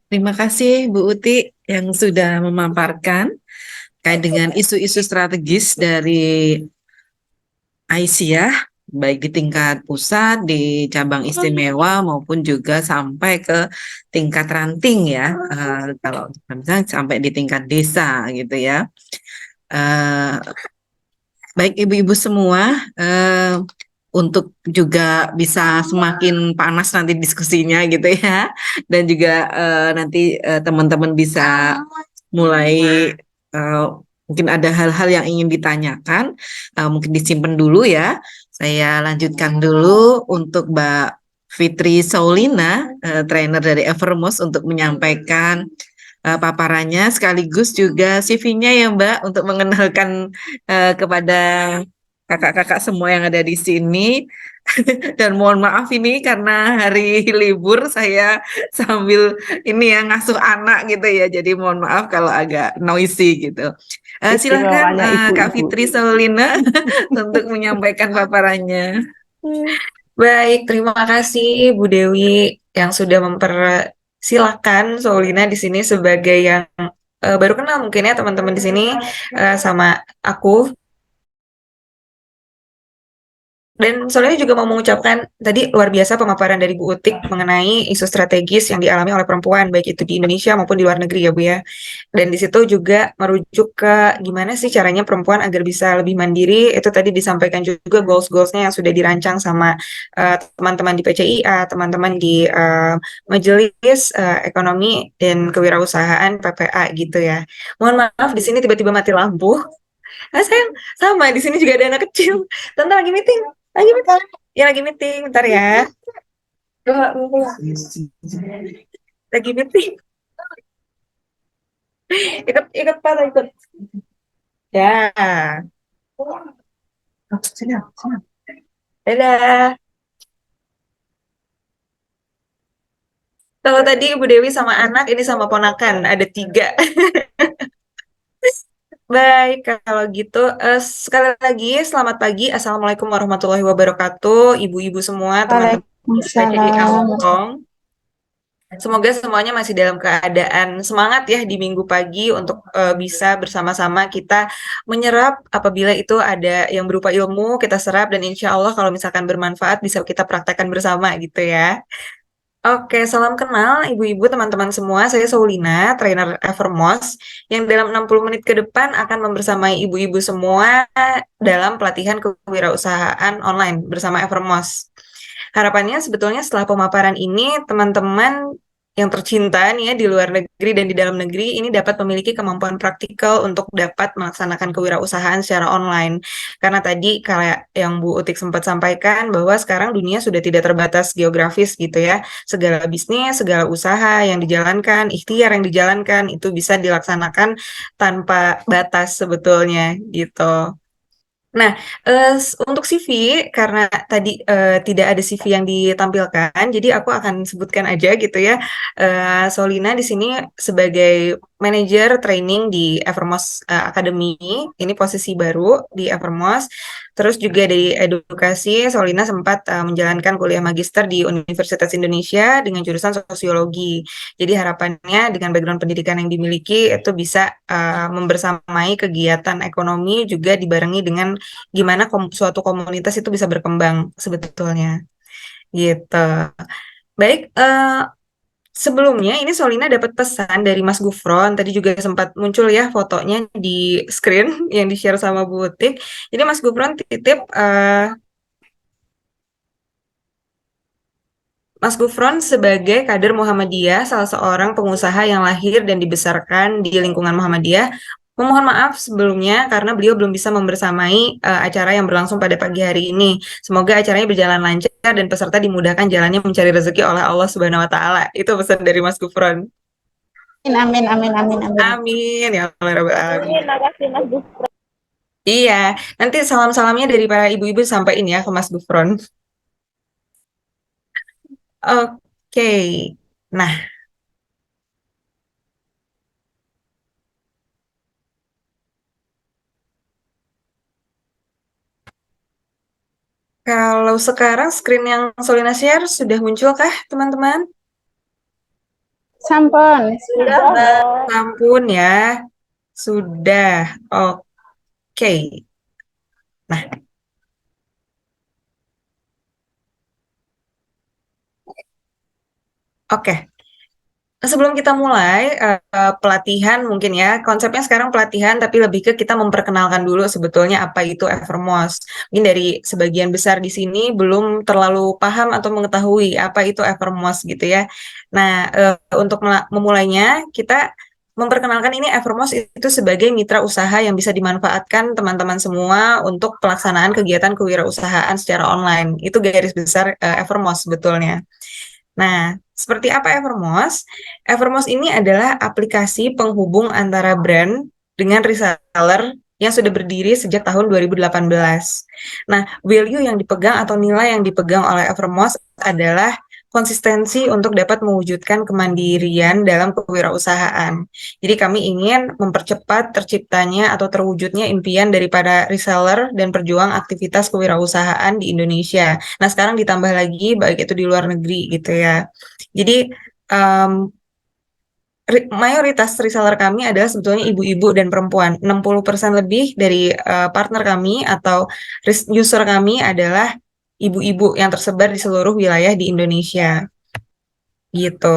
Terima kasih Bu Uti yang sudah memaparkan terkait dengan isu-isu strategis dari Aisyah, baik di tingkat pusat, di cabang istimewa maupun juga sampai ke tingkat ranting ya. Kalau misalnya sampai di tingkat desa gitu ya. Eh, Baik ibu-ibu semua, untuk juga bisa semakin panas nanti diskusinya gitu ya, dan juga nanti teman-teman bisa mulai eh, mungkin ada hal-hal yang ingin ditanyakan, mungkin disimpan dulu ya. Saya lanjutkan dulu untuk Mbak Fitri Saulina, trainer dari Evermost untuk menyampaikan paparannya sekaligus juga CV-nya ya Mbak untuk mengenalkan kepada kakak-kakak semua yang ada di sini. Dan mohon maaf ini karena hari libur saya sambil ini ya ngasuh anak gitu ya. Jadi mohon maaf kalau agak noisy gitu. Silahkan Istimewanya Kak ibu-ibu. Fitri Saulina untuk menyampaikan paparannya. Baik, terima kasih Bu Dewi yang sudah mempersilahkan Saulina di sini sebagai yang baru kenal mungkin ya teman-teman di sini sama aku. Dan Solena juga mau mengucapkan tadi luar biasa pemaparan dari Bu Utik mengenai isu strategis yang dialami oleh perempuan, baik itu di Indonesia maupun di luar negeri ya Bu ya. Dan di situ juga merujuk ke gimana sih caranya perempuan agar bisa lebih mandiri, itu tadi disampaikan juga goals-goalsnya yang sudah dirancang sama teman-teman di PCIA, teman-teman di Majelis Ekonomi dan Kewirausahaan PPA gitu ya. Mohon maaf di sini tiba-tiba mati lampu. Ah, sayang, sama di sini juga ada anak kecil. Tante lagi meeting. Lagi meeting. Ya lagi meeting, bentar ya. Lagi meeting. Ikut ikut Pak, ikut. Ya. Sini, sini. Dadah. Kalau tadi Ibu Dewi sama anak, ini sama ponakan, ada tiga. Baik, kalau gitu, sekali lagi selamat pagi. Assalamualaikum warahmatullahi wabarakatuh. Ibu-ibu semua, teman-teman PCIA Waalaikumsalam. Hongkong. Semoga semuanya masih dalam keadaan semangat ya di minggu pagi untuk bisa bersama-sama kita menyerap apabila itu ada yang berupa ilmu kita serap dan insya Allah kalau misalkan bermanfaat bisa kita praktekkan bersama gitu ya. Oke, salam kenal ibu-ibu teman-teman semua. Saya Saulina, trainer Evermost yang dalam 60 menit ke depan akan membersamai ibu-ibu semua dalam pelatihan kewirausahaan online bersama Evermost. Harapannya sebetulnya setelah pemaparan ini, teman-teman yang tercinta nih ya di luar negeri dan di dalam negeri ini dapat memiliki kemampuan praktikal untuk dapat melaksanakan kewirausahaan secara online. Karena tadi kayak yang Bu Utik sempat sampaikan bahwa sekarang dunia sudah tidak terbatas geografis gitu ya. Segala bisnis, segala usaha yang dijalankan, ikhtiar yang dijalankan itu bisa dilaksanakan tanpa batas sebetulnya gitu. Nah, untuk CV, karena tadi tidak ada CV yang ditampilkan, jadi aku akan sebutkan aja gitu ya. Solina di sini sebagai manajer training di Evermost Academy, ini posisi baru di Evermost. Terus juga dari edukasi, Solina sempat menjalankan kuliah magister di Universitas Indonesia dengan jurusan sosiologi. Jadi harapannya dengan background pendidikan yang dimiliki itu bisa membersamai kegiatan ekonomi juga dibarengi dengan gimana suatu komunitas itu bisa berkembang sebetulnya gitu. Baik, sebelumnya ini Solina dapat pesan dari Mas Gufron, tadi juga sempat muncul ya fotonya di screen yang di-share sama Bu Utik. Jadi Mas Gufron titip Mas Gufron sebagai kader Muhammadiyah, salah seorang pengusaha yang lahir dan dibesarkan di lingkungan Muhammadiyah, memohon maaf sebelumnya karena beliau belum bisa membersamai acara yang berlangsung pada pagi hari ini. Semoga acaranya berjalan lancar dan peserta dimudahkan jalannya mencari rezeki oleh Allah Subhanahu wa taala. Itu pesan dari Mas Gufron. Amin, amin, amin, amin. Amin ya Allah Rabbal alamin. Terima kasih Mas Gus. Iya, nanti salam-salamnya dari para ibu-ibu sampaikan ya ke Mas Gufron. Oke. Nah, kalau sekarang screen yang Solina share sudah muncul kah, teman-teman? Sampun. Sudah, Mbak. Ampun ya. Sudah. Oke. Nah, oke. Sebelum kita mulai pelatihan mungkin ya, konsepnya sekarang pelatihan tapi lebih ke kita memperkenalkan dulu sebetulnya apa itu Evermost. Mungkin dari sebagian besar di sini belum terlalu paham atau mengetahui apa itu Evermost gitu ya. Nah, untuk memulainya kita memperkenalkan ini Evermost itu sebagai mitra usaha yang bisa dimanfaatkan teman-teman semua untuk pelaksanaan kegiatan kewirausahaan secara online. Itu garis besar Evermost sebetulnya. Nah, seperti apa Evermost? Evermost ini adalah aplikasi penghubung antara brand dengan reseller yang sudah berdiri sejak tahun 2018. Nah, value yang dipegang atau nilai yang dipegang oleh Evermost adalah konsistensi untuk dapat mewujudkan kemandirian dalam kewirausahaan. Jadi kami ingin mempercepat terciptanya atau terwujudnya impian daripada reseller dan perjuang aktivitas kewirausahaan di Indonesia. Nah, sekarang ditambah lagi baik itu di luar negeri gitu ya. Jadi mayoritas reseller kami adalah sebetulnya ibu-ibu dan perempuan. 60% lebih dari partner kami atau user kami adalah ibu-ibu yang tersebar di seluruh wilayah di Indonesia. Gitu.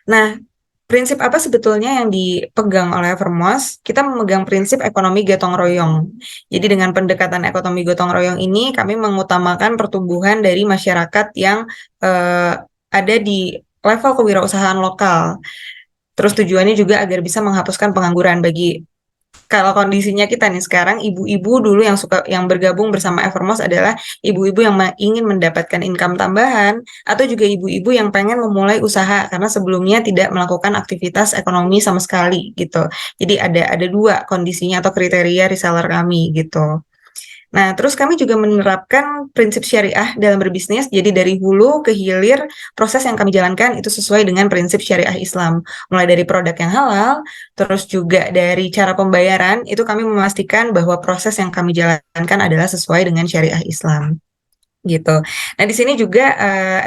Nah, prinsip apa sebetulnya yang dipegang oleh Evermost? Kita memegang prinsip ekonomi gotong royong. Jadi dengan pendekatan ekonomi gotong royong ini, kami mengutamakan pertumbuhan dari masyarakat yang ada di level kewirausahaan lokal. Terus tujuannya juga agar bisa menghapuskan pengangguran bagi kalau kondisinya kita nih sekarang ibu-ibu dulu yang bergabung bersama Evermost adalah ibu-ibu yang ingin mendapatkan income tambahan atau juga ibu-ibu yang pengen memulai usaha karena sebelumnya tidak melakukan aktivitas ekonomi sama sekali gitu. Jadi ada dua kondisinya atau kriteria reseller kami gitu. Nah, terus kami juga menerapkan prinsip syariah dalam berbisnis. Jadi dari hulu ke hilir, proses yang kami jalankan itu sesuai dengan prinsip syariah Islam. Mulai dari produk yang halal, terus juga dari cara pembayaran, itu kami memastikan bahwa proses yang kami jalankan adalah sesuai dengan syariah Islam. Gitu. Nah, di sini juga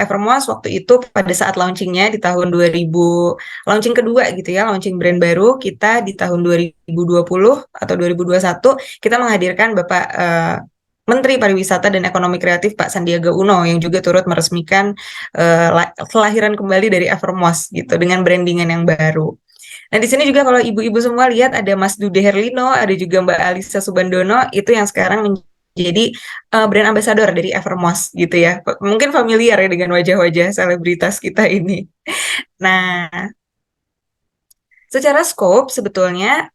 Evermost waktu itu pada saat launchingnya di tahun 2000, launching kedua gitu ya, launching brand baru, kita di tahun 2020 atau 2021, kita menghadirkan Bapak Menteri Pariwisata dan Ekonomi Kreatif Pak Sandiaga Uno yang juga turut meresmikan kelahiran kembali dari Evermost gitu dengan brandingan yang baru. Nah, di sini juga kalau ibu-ibu semua lihat ada Mas Dude Herlino, ada juga Mbak Alisa Subandono, itu yang sekarang menjadi brand ambassador dari Evermost gitu ya. Mungkin familiar ya dengan wajah-wajah selebritas kita ini. Nah, secara scope sebetulnya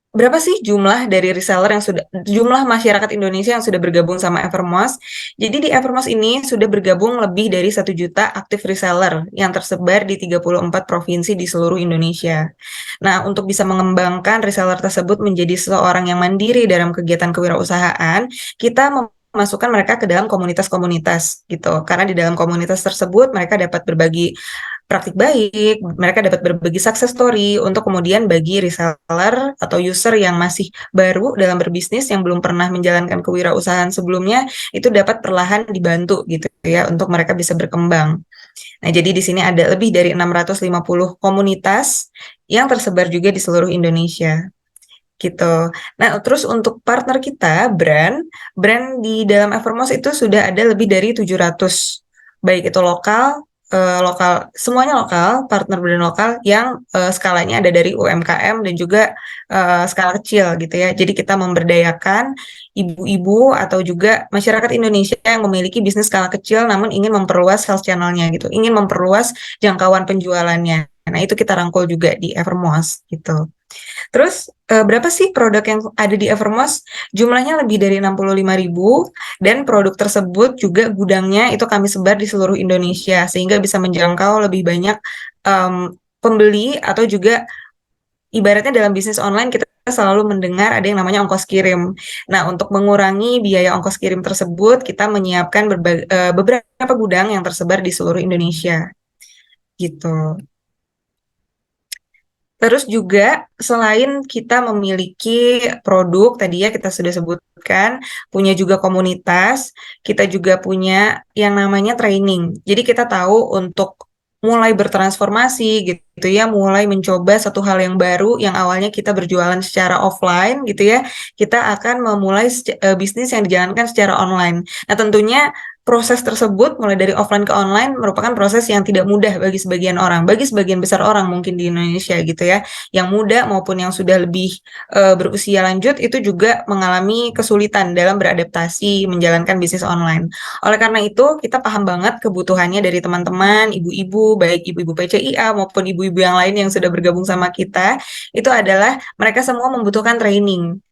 berapa sih jumlah dari reseller yang jumlah masyarakat Indonesia yang sudah bergabung sama Evermost? Jadi di Evermost ini sudah bergabung lebih dari 1 juta aktif reseller yang tersebar di 34 provinsi di seluruh Indonesia. Nah, untuk bisa mengembangkan reseller tersebut menjadi seseorang yang mandiri dalam kegiatan kewirausahaan, kita memasukkan mereka ke dalam komunitas-komunitas gitu. Karena di dalam komunitas tersebut mereka dapat berbagi praktik baik, mereka dapat berbagi success story untuk kemudian bagi reseller atau user yang masih baru dalam berbisnis yang belum pernah menjalankan kewirausahaan sebelumnya itu dapat perlahan dibantu gitu ya untuk mereka bisa berkembang. Nah, jadi di sini ada lebih dari 650 komunitas yang tersebar juga di seluruh Indonesia. Gitu. Nah, terus untuk partner kita, brand di dalam Evermost itu sudah ada lebih dari 700, baik itu lokal, semuanya lokal, partner brand lokal yang skalanya ada dari UMKM dan juga skala kecil gitu ya. Jadi kita memberdayakan ibu-ibu atau juga masyarakat Indonesia yang memiliki bisnis skala kecil namun ingin memperluas sales channel-nya gitu, ingin memperluas jangkauan penjualannya. Nah, itu kita rangkul juga di Evermost gitu. Terus berapa sih produk yang ada di Evermost? Jumlahnya lebih dari 65.000 dan produk tersebut juga gudangnya itu kami sebar di seluruh Indonesia sehingga bisa menjangkau lebih banyak pembeli atau juga ibaratnya dalam bisnis online kita selalu mendengar ada yang namanya ongkos kirim. Nah, untuk mengurangi biaya ongkos kirim tersebut, kita menyiapkan beberapa gudang yang tersebar di seluruh Indonesia. Gitu. Terus juga selain kita memiliki produk tadi ya kita sudah sebutkan, punya juga komunitas, kita juga punya yang namanya training. Jadi kita tahu untuk mulai bertransformasi gitu ya, mulai mencoba satu hal yang baru yang awalnya kita berjualan secara offline gitu ya, kita akan memulai bisnis yang dijalankan secara online. Nah, tentunya proses tersebut mulai dari offline ke online merupakan proses yang tidak mudah bagi sebagian orang, bagi sebagian besar orang mungkin di Indonesia gitu ya, yang muda maupun yang sudah lebih berusia lanjut itu juga mengalami kesulitan dalam beradaptasi menjalankan bisnis online. Oleh karena itu, kita paham banget kebutuhannya dari teman-teman, ibu-ibu, baik ibu-ibu PCIA maupun ibu-ibu yang lain yang sudah bergabung sama kita, itu adalah mereka semua membutuhkan training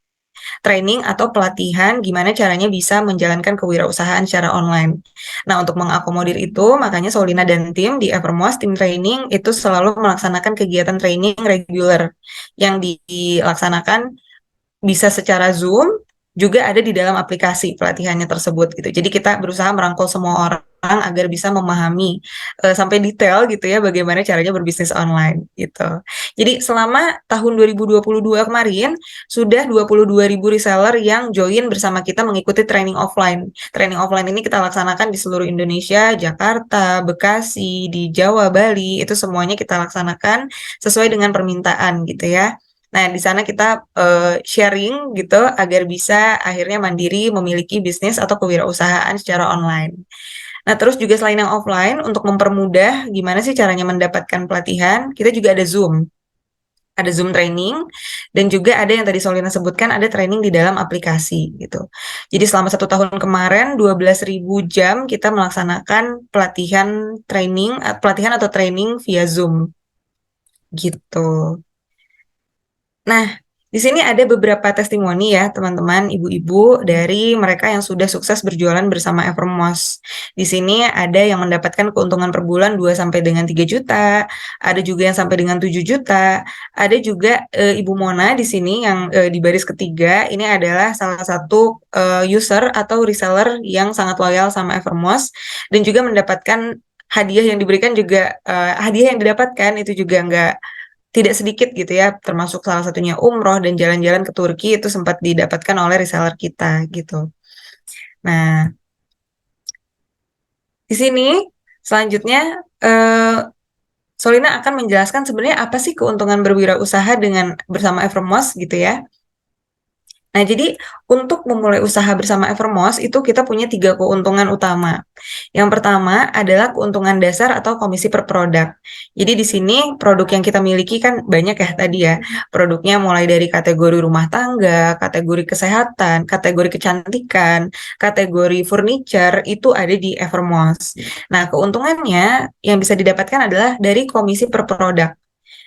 atau pelatihan gimana caranya bisa menjalankan kewirausahaan secara online. Nah, untuk mengakomodir itu, makanya Solina dan tim di Evermost, tim training itu selalu melaksanakan kegiatan training reguler yang dilaksanakan bisa secara Zoom, juga ada di dalam aplikasi pelatihannya tersebut gitu. Jadi kita berusaha merangkul semua orang agar bisa memahami sampai detail gitu ya bagaimana caranya berbisnis online gitu. Jadi selama tahun 2022 kemarin sudah 22.000 reseller yang join bersama kita mengikuti training offline. Training offline ini kita laksanakan di seluruh Indonesia, Jakarta, Bekasi, di Jawa, Bali, itu semuanya kita laksanakan sesuai dengan permintaan gitu ya. Nah, di sana kita sharing gitu agar bisa akhirnya mandiri memiliki bisnis atau kewirausahaan secara online. Nah, terus juga selain yang offline, untuk mempermudah gimana sih caranya mendapatkan pelatihan, kita juga ada Zoom. Ada Zoom training, dan juga ada yang tadi Solina sebutkan, ada training di dalam aplikasi gitu. Jadi selama 1 tahun kemarin, 12.000 jam kita melaksanakan pelatihan atau training via Zoom gitu. Nah, di sini ada beberapa testimoni ya, teman-teman, ibu-ibu dari mereka yang sudah sukses berjualan bersama Evermost. Di sini ada yang mendapatkan keuntungan per bulan 2 sampai dengan 3 juta, ada juga yang sampai dengan 7 juta, ada juga Ibu Mona di sini yang di baris ketiga, ini adalah salah satu user atau reseller yang sangat loyal sama Evermost dan juga mendapatkan hadiah yang diberikan juga hadiah yang didapatkan itu juga tidak sedikit gitu ya, termasuk salah satunya umroh dan jalan-jalan ke Turki itu sempat didapatkan oleh reseller kita gitu. Nah, di sini selanjutnya Solina akan menjelaskan sebenarnya apa sih keuntungan berwirausaha dengan bersama Evermost gitu ya. Nah, jadi untuk memulai usaha bersama Evermost itu kita punya 3 keuntungan utama. Yang pertama adalah keuntungan dasar atau komisi per produk. Jadi di sini produk yang kita miliki kan banyak ya tadi ya. Produknya mulai dari kategori rumah tangga, kategori kesehatan, kategori kecantikan, kategori furniture itu ada di Evermost. Nah, keuntungannya yang bisa didapatkan adalah dari komisi per produk.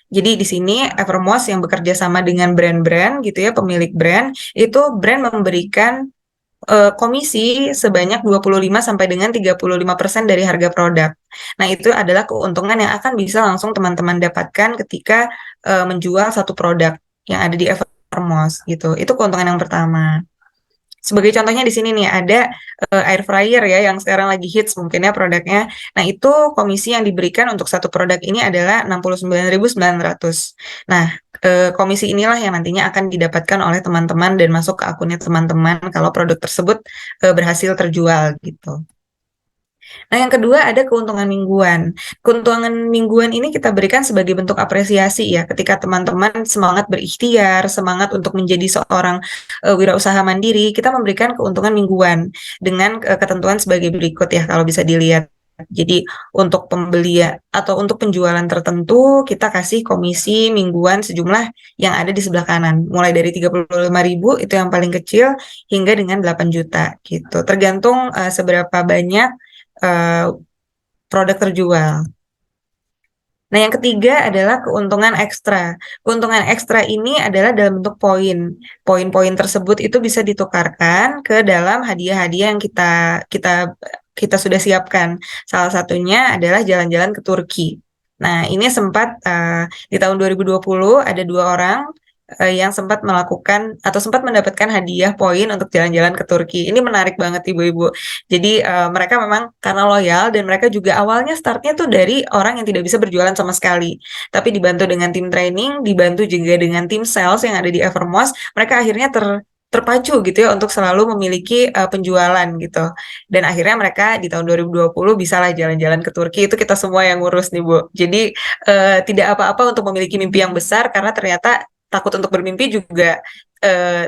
Jadi di sini Evermost yang bekerja sama dengan brand-brand gitu ya, pemilik brand, itu brand memberikan komisi sebanyak 25 sampai dengan 35% dari harga produk. Nah, itu adalah keuntungan yang akan bisa langsung teman-teman dapatkan ketika menjual satu produk yang ada di Evermost gitu. Itu keuntungan yang pertama. Sebagai contohnya di sini nih ada air fryer ya yang sekarang lagi hits mungkin ya produknya. Nah, itu komisi yang diberikan untuk satu produk ini adalah 69.900. Nah, komisi inilah yang nantinya akan didapatkan oleh teman-teman dan masuk ke akunnya teman-teman kalau produk tersebut berhasil terjual gitu. Nah, yang kedua ada keuntungan mingguan. Keuntungan mingguan ini kita berikan sebagai bentuk apresiasi ya, ketika teman-teman semangat berikhtiar, semangat untuk menjadi seorang wirausaha mandiri, kita memberikan keuntungan mingguan dengan ketentuan sebagai berikut ya, kalau bisa dilihat. Jadi untuk pembelian atau untuk penjualan tertentu kita kasih komisi mingguan sejumlah yang ada di sebelah kanan. Mulai dari 35.000 itu yang paling kecil hingga dengan 8 juta gitu. Tergantung seberapa banyak produk terjual. Nah, yang ketiga adalah keuntungan ekstra. Keuntungan ekstra ini adalah dalam bentuk poin. Poin-poin tersebut itu bisa ditukarkan ke dalam hadiah-hadiah yang kita sudah siapkan. Salah satunya adalah jalan-jalan ke Turki. Nah, ini sempat di tahun 2020 ada 2 orang yang sempat melakukan atau sempat mendapatkan hadiah poin untuk jalan-jalan ke Turki. Ini menarik banget ibu-ibu. Jadi mereka memang karena loyal dan mereka juga awalnya startnya tuh dari orang yang tidak bisa berjualan sama sekali. Tapi dibantu dengan tim training, dibantu juga dengan tim sales yang ada di Evermost, mereka akhirnya terpacu gitu ya untuk selalu memiliki penjualan gitu. Dan akhirnya mereka di tahun 2020 bisalah jalan-jalan ke Turki, itu kita semua yang ngurus nih Bu. Jadi tidak apa-apa untuk memiliki mimpi yang besar, karena ternyata takut untuk bermimpi juga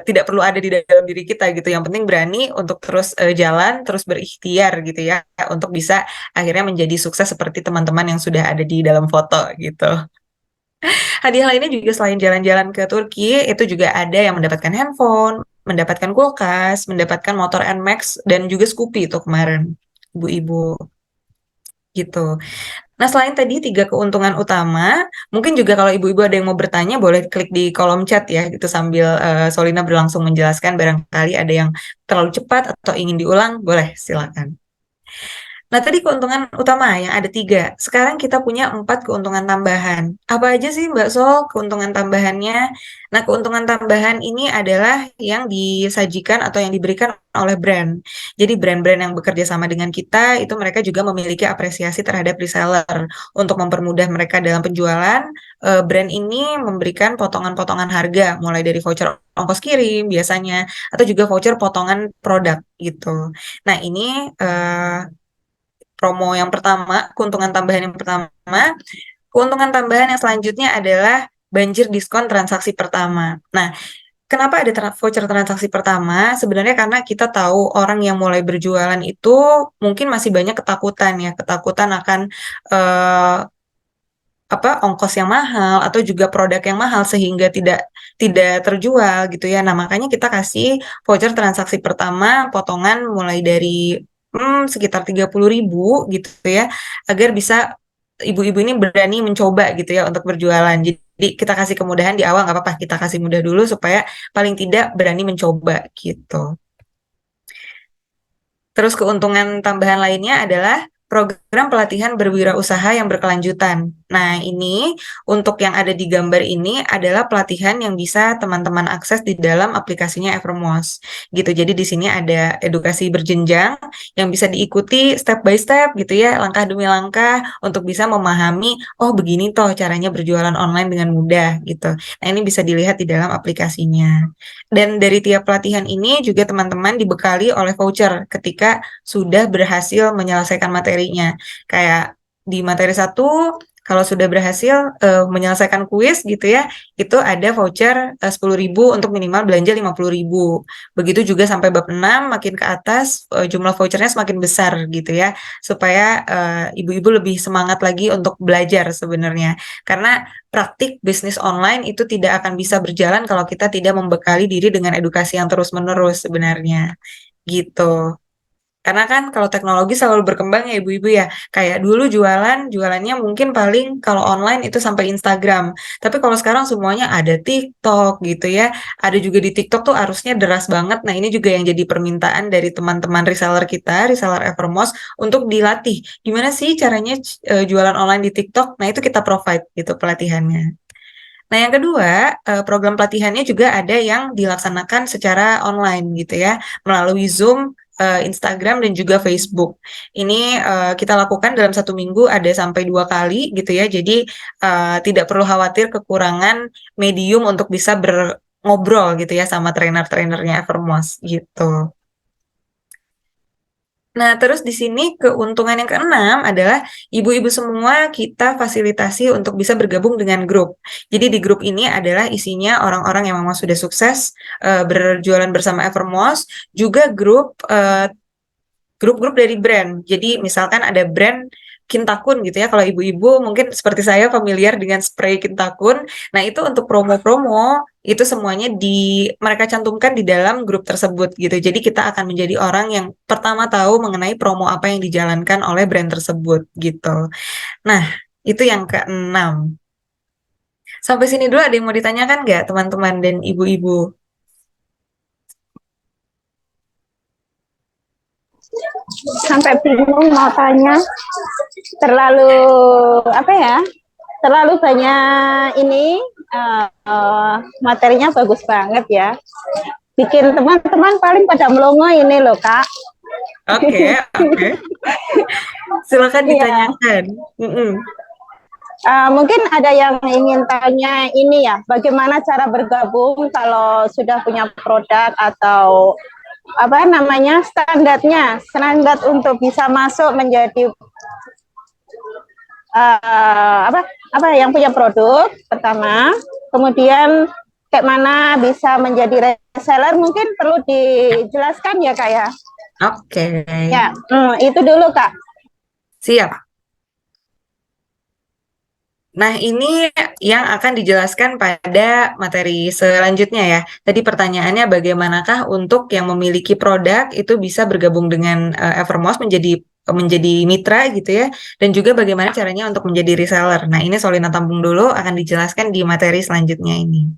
tidak perlu ada di dalam diri kita gitu. Yang penting berani untuk terus jalan, terus berikhtiar gitu ya, untuk bisa akhirnya menjadi sukses seperti teman-teman yang sudah ada di dalam foto gitu. Hadiah lainnya juga selain jalan-jalan ke Turki, itu juga ada yang mendapatkan handphone, mendapatkan kulkas, mendapatkan motor NMAX, dan juga Scoopy itu kemarin, ibu-ibu gitu. Nah, selain tadi 3 keuntungan utama, mungkin juga kalau ibu-ibu ada yang mau bertanya, boleh klik di kolom chat ya, gitu sambil Solina berlangsung menjelaskan, barangkali ada yang terlalu cepat atau ingin diulang, boleh silakan. Nah, tadi keuntungan utama yang ada 3. Sekarang kita punya 4 keuntungan tambahan. Apa aja sih Mbak Sol keuntungan tambahannya? Nah, keuntungan tambahan ini adalah yang disajikan atau yang diberikan oleh brand. Jadi brand-brand yang bekerja sama dengan kita, itu mereka juga memiliki apresiasi terhadap reseller. Untuk mempermudah mereka dalam penjualan, brand ini memberikan potongan-potongan harga, mulai dari voucher ongkos kirim biasanya, atau juga voucher potongan produk gitu. Nah, ini promo yang pertama, keuntungan tambahan yang pertama. Keuntungan tambahan yang selanjutnya adalah banjir diskon transaksi pertama. Nah, kenapa ada voucher transaksi pertama? Sebenarnya karena kita tahu orang yang mulai berjualan itu mungkin masih banyak ketakutan ya, ketakutan akan eh, ongkos yang mahal atau juga produk yang mahal sehingga tidak tidak terjual gitu ya. Nah, makanya kita kasih voucher transaksi pertama potongan mulai dari sekitar 30.000 gitu ya, agar bisa ibu-ibu ini berani mencoba gitu ya untuk berjualan. Jadi kita kasih kemudahan di awal, nggak apa-apa, kita kasih mudah dulu supaya paling tidak berani mencoba gitu. Terus keuntungan tambahan lainnya adalah program pelatihan berwirausaha yang berkelanjutan. Nah, ini untuk yang ada di gambar ini adalah pelatihan yang bisa teman-teman akses di dalam aplikasinya Evermost. Gitu. Jadi di sini ada edukasi berjenjang yang bisa diikuti step by step gitu ya, langkah demi langkah untuk bisa memahami, oh begini toh caranya berjualan online dengan mudah gitu. Nah, ini bisa dilihat di dalam aplikasinya. Dan dari tiap pelatihan ini juga teman-teman dibekali oleh voucher ketika sudah berhasil menyelesaikan materinya. Kayak di materi 1, kalau sudah berhasil menyelesaikan kuis gitu ya, itu ada voucher 10.000 untuk minimal belanja 50.000. Begitu juga sampai bab 6, makin ke atas jumlah vouchernya semakin besar gitu ya, supaya ibu-ibu lebih semangat lagi untuk belajar sebenarnya. Karena praktik bisnis online itu tidak akan bisa berjalan kalau kita tidak membekali diri dengan edukasi yang terus-menerus sebenarnya gitu. Karena kan kalau teknologi selalu berkembang ya ibu-ibu ya. Kayak dulu jualannya mungkin paling kalau online itu sampai Instagram. Tapi kalau sekarang semuanya ada TikTok gitu ya. Ada juga di TikTok tuh arusnya deras banget. Nah, ini juga yang jadi permintaan dari teman-teman reseller kita, reseller Evermost, untuk dilatih. Gimana sih caranya jualan online di TikTok? Nah, itu kita provide gitu pelatihannya. Nah, yang kedua, program pelatihannya juga ada yang dilaksanakan secara online gitu ya, melalui Zoom, Instagram, dan juga Facebook. Ini kita lakukan dalam 1 minggu ada sampai 2 kali gitu ya, jadi tidak perlu khawatir kekurangan medium untuk bisa ngobrol gitu ya sama trainer-trainernya Evermost gitu. Nah, terus di sini keuntungan yang keenam adalah ibu-ibu semua kita fasilitasi untuk bisa bergabung dengan grup. Jadi di grup ini adalah isinya orang-orang yang memang sudah sukses berjualan bersama Evermost, juga grup-grup dari brand. Jadi misalkan ada brand Kintakun gitu ya, kalau ibu-ibu mungkin seperti saya familiar dengan spray Kintakun. Nah, itu untuk promo-promo itu semuanya mereka cantumkan di dalam grup tersebut gitu. Jadi kita akan menjadi orang yang pertama tahu mengenai promo apa yang dijalankan oleh brand tersebut gitu. Nah, itu yang keenam. Sampai sini dulu ada yang mau ditanyakan nggak teman-teman dan ibu-ibu? Sampai bingung mau tanya. Terlalu apa ya? Terlalu banyak ini materinya bagus banget ya. Bikin teman-teman paling pada melongo ini loh Kak. Oke. Silakan Iya. ditanyakan. Mungkin ada yang ingin tanya ini ya, bagaimana cara bergabung kalau sudah punya produk atau apa namanya standar untuk bisa masuk menjadi apa apa yang punya produk pertama, kemudian kayak mana bisa menjadi reseller mungkin perlu dijelaskan ya Kak ya. Oke, Ya, itu dulu Kak. siap. Nah, ini yang akan dijelaskan pada materi selanjutnya ya. Tadi pertanyaannya bagaimanakah untuk yang memiliki produk itu bisa bergabung dengan Evermost menjadi mitra gitu ya, dan juga bagaimana caranya untuk menjadi reseller. Nah, ini Solina tampung dulu akan dijelaskan di materi selanjutnya ini.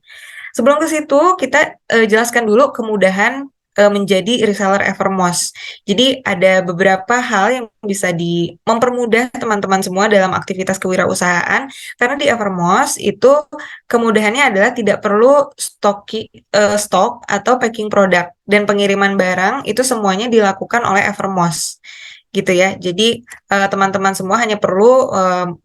Sebelum ke situ, kita jelaskan dulu kemudahan menjadi reseller Evermost. Jadi ada beberapa hal yang bisa mempermudah teman-teman semua dalam aktivitas kewirausahaan, karena di Evermost itu kemudahannya adalah tidak perlu stok atau packing produk, dan pengiriman barang itu semuanya dilakukan oleh Evermost gitu ya. Jadi teman-teman semua hanya perlu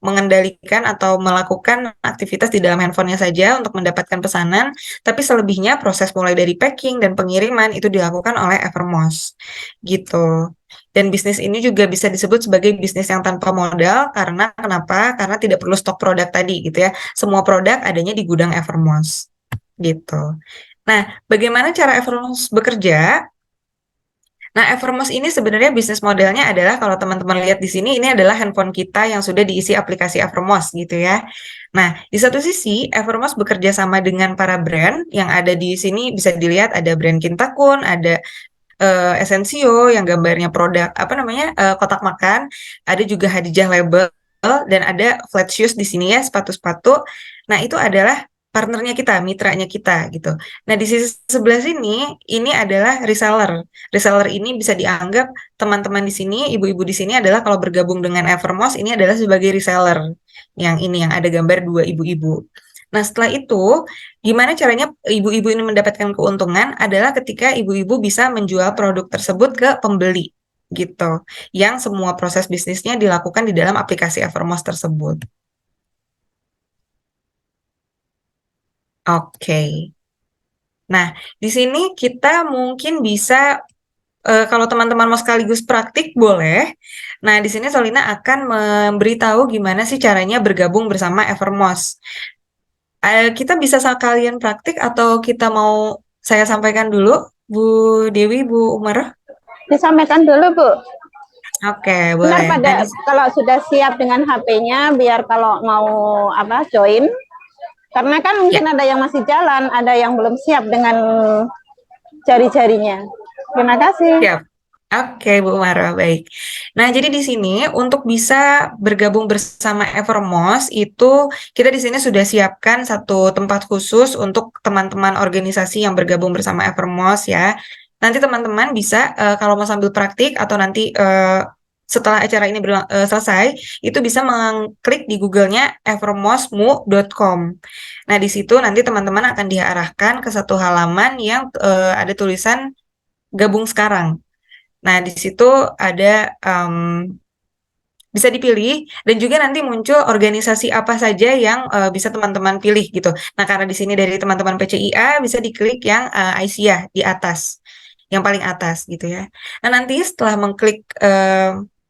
mengendalikan atau melakukan aktivitas di dalam handphonenya saja untuk mendapatkan pesanan, tapi selebihnya proses mulai dari packing dan pengiriman itu dilakukan oleh Evermost gitu. Dan bisnis ini juga bisa disebut sebagai bisnis yang tanpa modal, karena kenapa? Karena tidak perlu stok produk tadi gitu ya. Semua produk adanya di gudang Evermost gitu. Nah, bagaimana cara Evermost bekerja? Nah, Evermost ini sebenarnya bisnis modelnya adalah, kalau teman-teman lihat di sini, ini adalah handphone kita yang sudah diisi aplikasi Evermost gitu ya. Nah, di satu sisi Evermost bekerja sama dengan para brand yang ada di sini, bisa dilihat ada brand Kintakun, ada Essensio yang gambarnya produk apa namanya kotak makan, ada juga Hadijah Label, dan ada Flat Shoes di sini ya, sepatu-sepatu. Nah, itu adalah partnernya kita, mitranya kita gitu. Nah, di sisi sebelah sini ini adalah reseller. Reseller ini bisa dianggap teman-teman di sini, ibu-ibu di sini adalah kalau bergabung dengan Evermost ini adalah sebagai reseller. Yang ini yang ada gambar dua ibu-ibu. Nah, setelah itu, gimana caranya ibu-ibu ini mendapatkan keuntungan adalah ketika ibu-ibu bisa menjual produk tersebut ke pembeli gitu. Yang semua proses bisnisnya dilakukan di dalam aplikasi Evermost tersebut. Oke. Nah, di sini kita mungkin bisa kalau teman-teman mau sekaligus praktik boleh. Nah, di sini Solina akan memberitahu gimana sih caranya bergabung bersama Evermost. Kita bisa sekalian praktik atau kita mau saya sampaikan dulu, Bu Dewi, Bu Umar? Disampaikan dulu Bu. Oke, Benar boleh. pada kalau sudah siap dengan HP-nya, biar kalau mau apa join, karena kan Ya, mungkin ada yang masih jalan, ada yang belum siap dengan jari-jarinya. Terima kasih. siap. Oke, Bu Umar, baik. Nah, jadi di sini untuk bisa bergabung bersama Evermost itu kita di sini sudah siapkan satu tempat khusus untuk teman-teman organisasi yang bergabung bersama Evermost ya. Nanti teman-teman bisa kalau mau sambil praktik atau nanti setelah acara ini selesai, itu bisa mengklik di Google-nya evermostmu.com. Nah, di situ nanti teman-teman akan diarahkan ke satu halaman yang ada tulisan gabung sekarang. Nah, di situ ada bisa dipilih, dan juga nanti muncul organisasi apa saja yang bisa teman-teman pilih gitu. Nah, karena di sini dari teman-teman PCIA bisa diklik yang Aisyah di atas, yang paling atas gitu ya. Nah, nanti setelah mengklik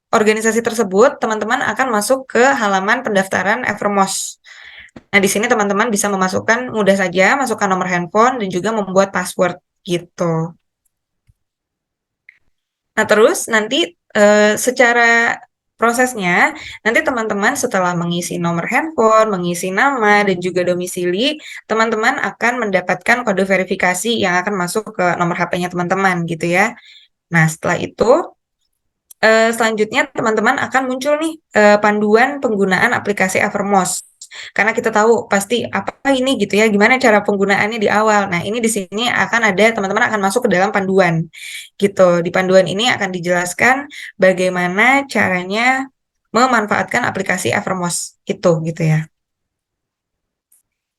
organisasi tersebut, teman-teman akan masuk ke halaman pendaftaran Evermost. Nah, di sini teman-teman bisa memasukkan mudah saja, masukkan nomor handphone dan juga membuat password gitu. Nah, terus nanti secara prosesnya, nanti teman-teman setelah mengisi nomor handphone, mengisi nama, dan juga domisili, teman-teman akan mendapatkan kode verifikasi yang akan masuk ke nomor HP-nya teman-teman gitu ya. Nah, setelah itu, selanjutnya teman-teman akan muncul nih panduan penggunaan aplikasi Evermost. Karena kita tahu pasti apa ini gitu ya, gimana cara penggunaannya di awal. Nah, ini di sini akan ada, teman-teman akan masuk ke dalam panduan gitu. Di panduan ini akan dijelaskan bagaimana caranya memanfaatkan aplikasi Evermost itu gitu ya.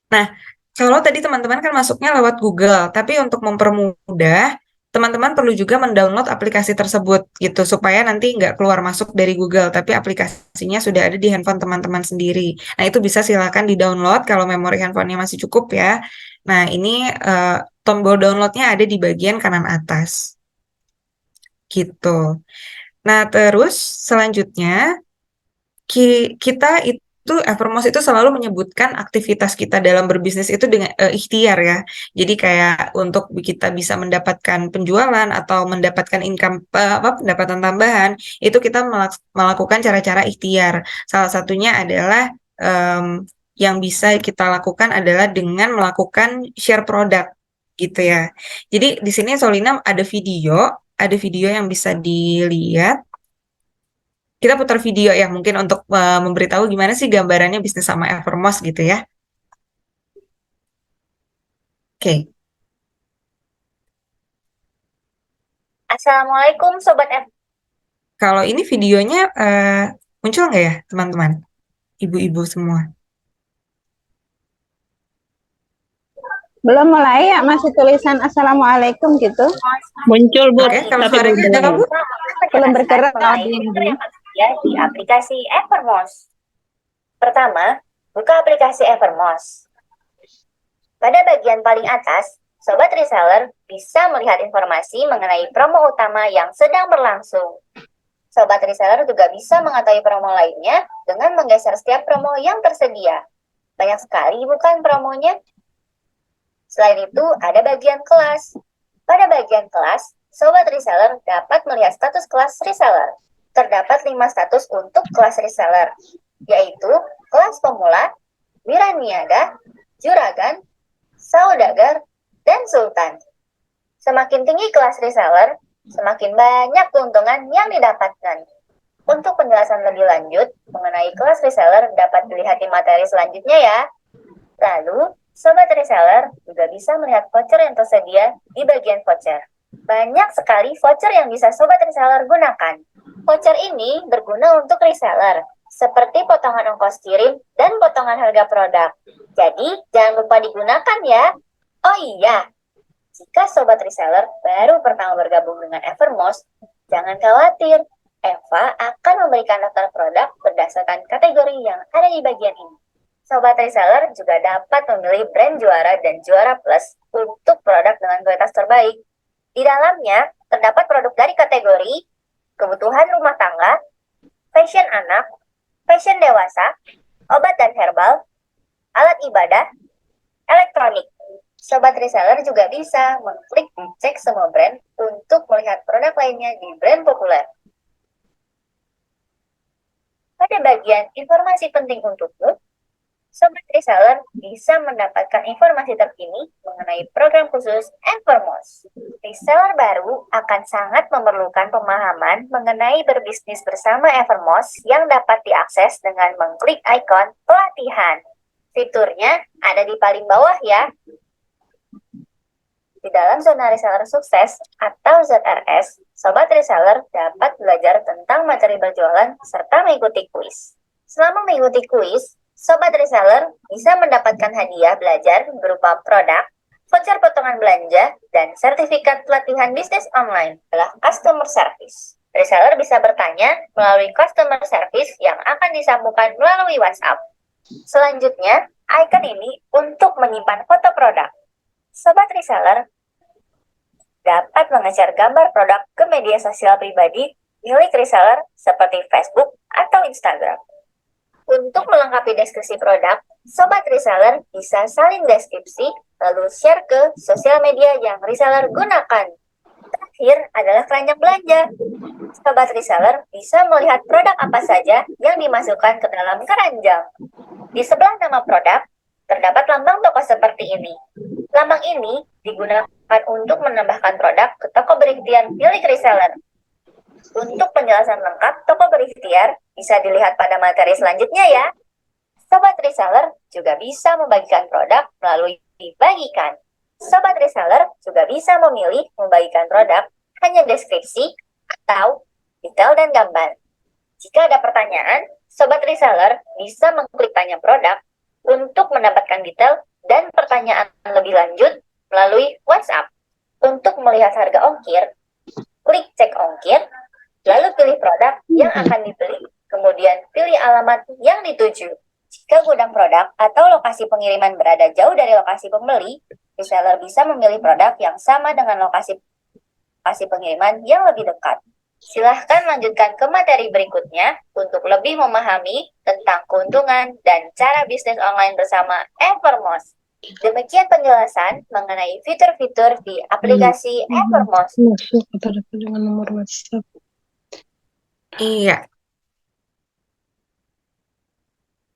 Nah, kalau tadi teman-teman kan masuknya lewat Google, tapi untuk mempermudah teman-teman perlu juga mendownload aplikasi tersebut gitu supaya nanti nggak keluar masuk dari Google, tapi aplikasinya sudah ada di handphone teman-teman sendiri. Nah, itu bisa silakan di-download kalau memori handphonenya masih cukup ya. Nah, ini tombol downloadnya ada di bagian kanan atas gitu. Nah, terus selanjutnya kita itu Evermost itu selalu menyebutkan aktivitas kita dalam berbisnis itu dengan ikhtiar ya. Jadi kayak untuk kita bisa mendapatkan penjualan atau mendapatkan income pendapatan tambahan itu kita melakukan cara-cara ikhtiar. Salah satunya adalah yang bisa kita lakukan adalah dengan melakukan share produk gitu ya. Jadi di sini Solina ada video yang bisa dilihat. Kita putar video ya mungkin untuk memberitahu gimana sih gambarannya bisnis sama Evermost gitu ya. Oke, Assalamualaikum Sobat F. kalau ini videonya muncul nggak ya teman-teman? Ibu-ibu semua. Belum mulai ya, masih tulisan Assalamualaikum gitu. Muncul, Bu, Oke, kalau tapi suaranya belum. ada Bu? Belum bergerak. Fitur yang tersedia di aplikasi Evermost. Pertama, buka aplikasi Evermost. Pada bagian paling atas, Sobat Reseller bisa melihat informasi mengenai promo utama yang sedang berlangsung. Sobat Reseller juga bisa mengetahui promo lainnya dengan menggeser setiap promo yang tersedia. Banyak sekali bukan promonya? Selain itu, ada bagian kelas. Pada bagian kelas, Sobat Reseller dapat melihat status kelas reseller. Terdapat 5 status untuk kelas reseller, yaitu kelas pemula, wiraniaga, juragan, saudagar, dan sultan. Semakin tinggi kelas reseller, semakin banyak keuntungan yang didapatkan. Untuk penjelasan lebih lanjut mengenai kelas reseller dapat dilihat di materi selanjutnya ya. Lalu, Sobat Reseller juga bisa melihat voucher yang tersedia di bagian voucher. Banyak sekali voucher yang bisa Sobat Reseller gunakan. Voucher ini berguna untuk reseller, seperti potongan ongkos kirim dan potongan harga produk. Jadi, jangan lupa digunakan ya. Oh iya, jika Sobat Reseller baru pertama bergabung dengan Evermost, jangan khawatir. Eva akan memberikan daftar produk berdasarkan kategori yang ada di bagian ini. Sobat Reseller juga dapat memilih brand juara dan juara plus untuk produk dengan kualitas terbaik. Di dalamnya terdapat produk dari kategori kebutuhan rumah tangga, fashion anak, fashion dewasa, obat dan herbal, alat ibadah, elektronik. Sobat Reseller juga bisa mengklik cek semua brand untuk melihat produk lainnya di brand populer. Pada bagian informasi penting untukmu, Sobat Reseller bisa mendapatkan informasi terkini mengenai program khusus Evermost. Reseller baru akan sangat memerlukan pemahaman mengenai berbisnis bersama Evermost yang dapat diakses dengan mengklik ikon pelatihan. Fiturnya ada di paling bawah ya. Di dalam zona reseller sukses atau ZRS, Sobat Reseller dapat belajar tentang materi berjualan serta mengikuti kuis. Selama mengikuti kuis, Sobat Reseller bisa mendapatkan hadiah belajar berupa produk, voucher potongan belanja, dan sertifikat pelatihan bisnis online adalah customer service. Reseller bisa bertanya melalui customer service yang akan disambungkan melalui WhatsApp. Selanjutnya, icon ini untuk menyimpan foto produk. Sobat Reseller dapat menge-share gambar produk ke media sosial pribadi milik reseller seperti Facebook atau Instagram. Untuk melengkapi deskripsi produk, Sobat Reseller bisa salin deskripsi lalu share ke sosial media yang reseller gunakan. Terakhir adalah keranjang belanja. Sobat Reseller bisa melihat produk apa saja yang dimasukkan ke dalam keranjang. Di sebelah nama produk, terdapat lambang toko seperti ini. Lambang ini digunakan untuk menambahkan produk ke toko berikhtiar milik reseller. Untuk penjelasan lengkap toko berikhtiar bisa dilihat pada materi selanjutnya ya. Sobat Reseller juga bisa membagikan produk melalui dibagikan. Sobat Reseller juga bisa memilih membagikan produk hanya deskripsi atau detail dan gambar. Jika ada pertanyaan, Sobat Reseller bisa mengklik tanya produk untuk mendapatkan detail dan pertanyaan lebih lanjut melalui WhatsApp. Untuk melihat harga ongkir, klik cek ongkir, lalu pilih produk yang akan dibeli, kemudian pilih alamat yang dituju. Jika gudang produk atau lokasi pengiriman berada jauh dari lokasi pembeli, reseller bisa memilih produk yang sama dengan lokasi pengiriman yang lebih dekat. Silahkan lanjutkan ke materi berikutnya untuk lebih memahami tentang keuntungan dan cara bisnis online bersama Evermost. Demikian penjelasan mengenai fitur-fitur di aplikasi Evermost. Masuk dengan nomor WhatsApp. Iya,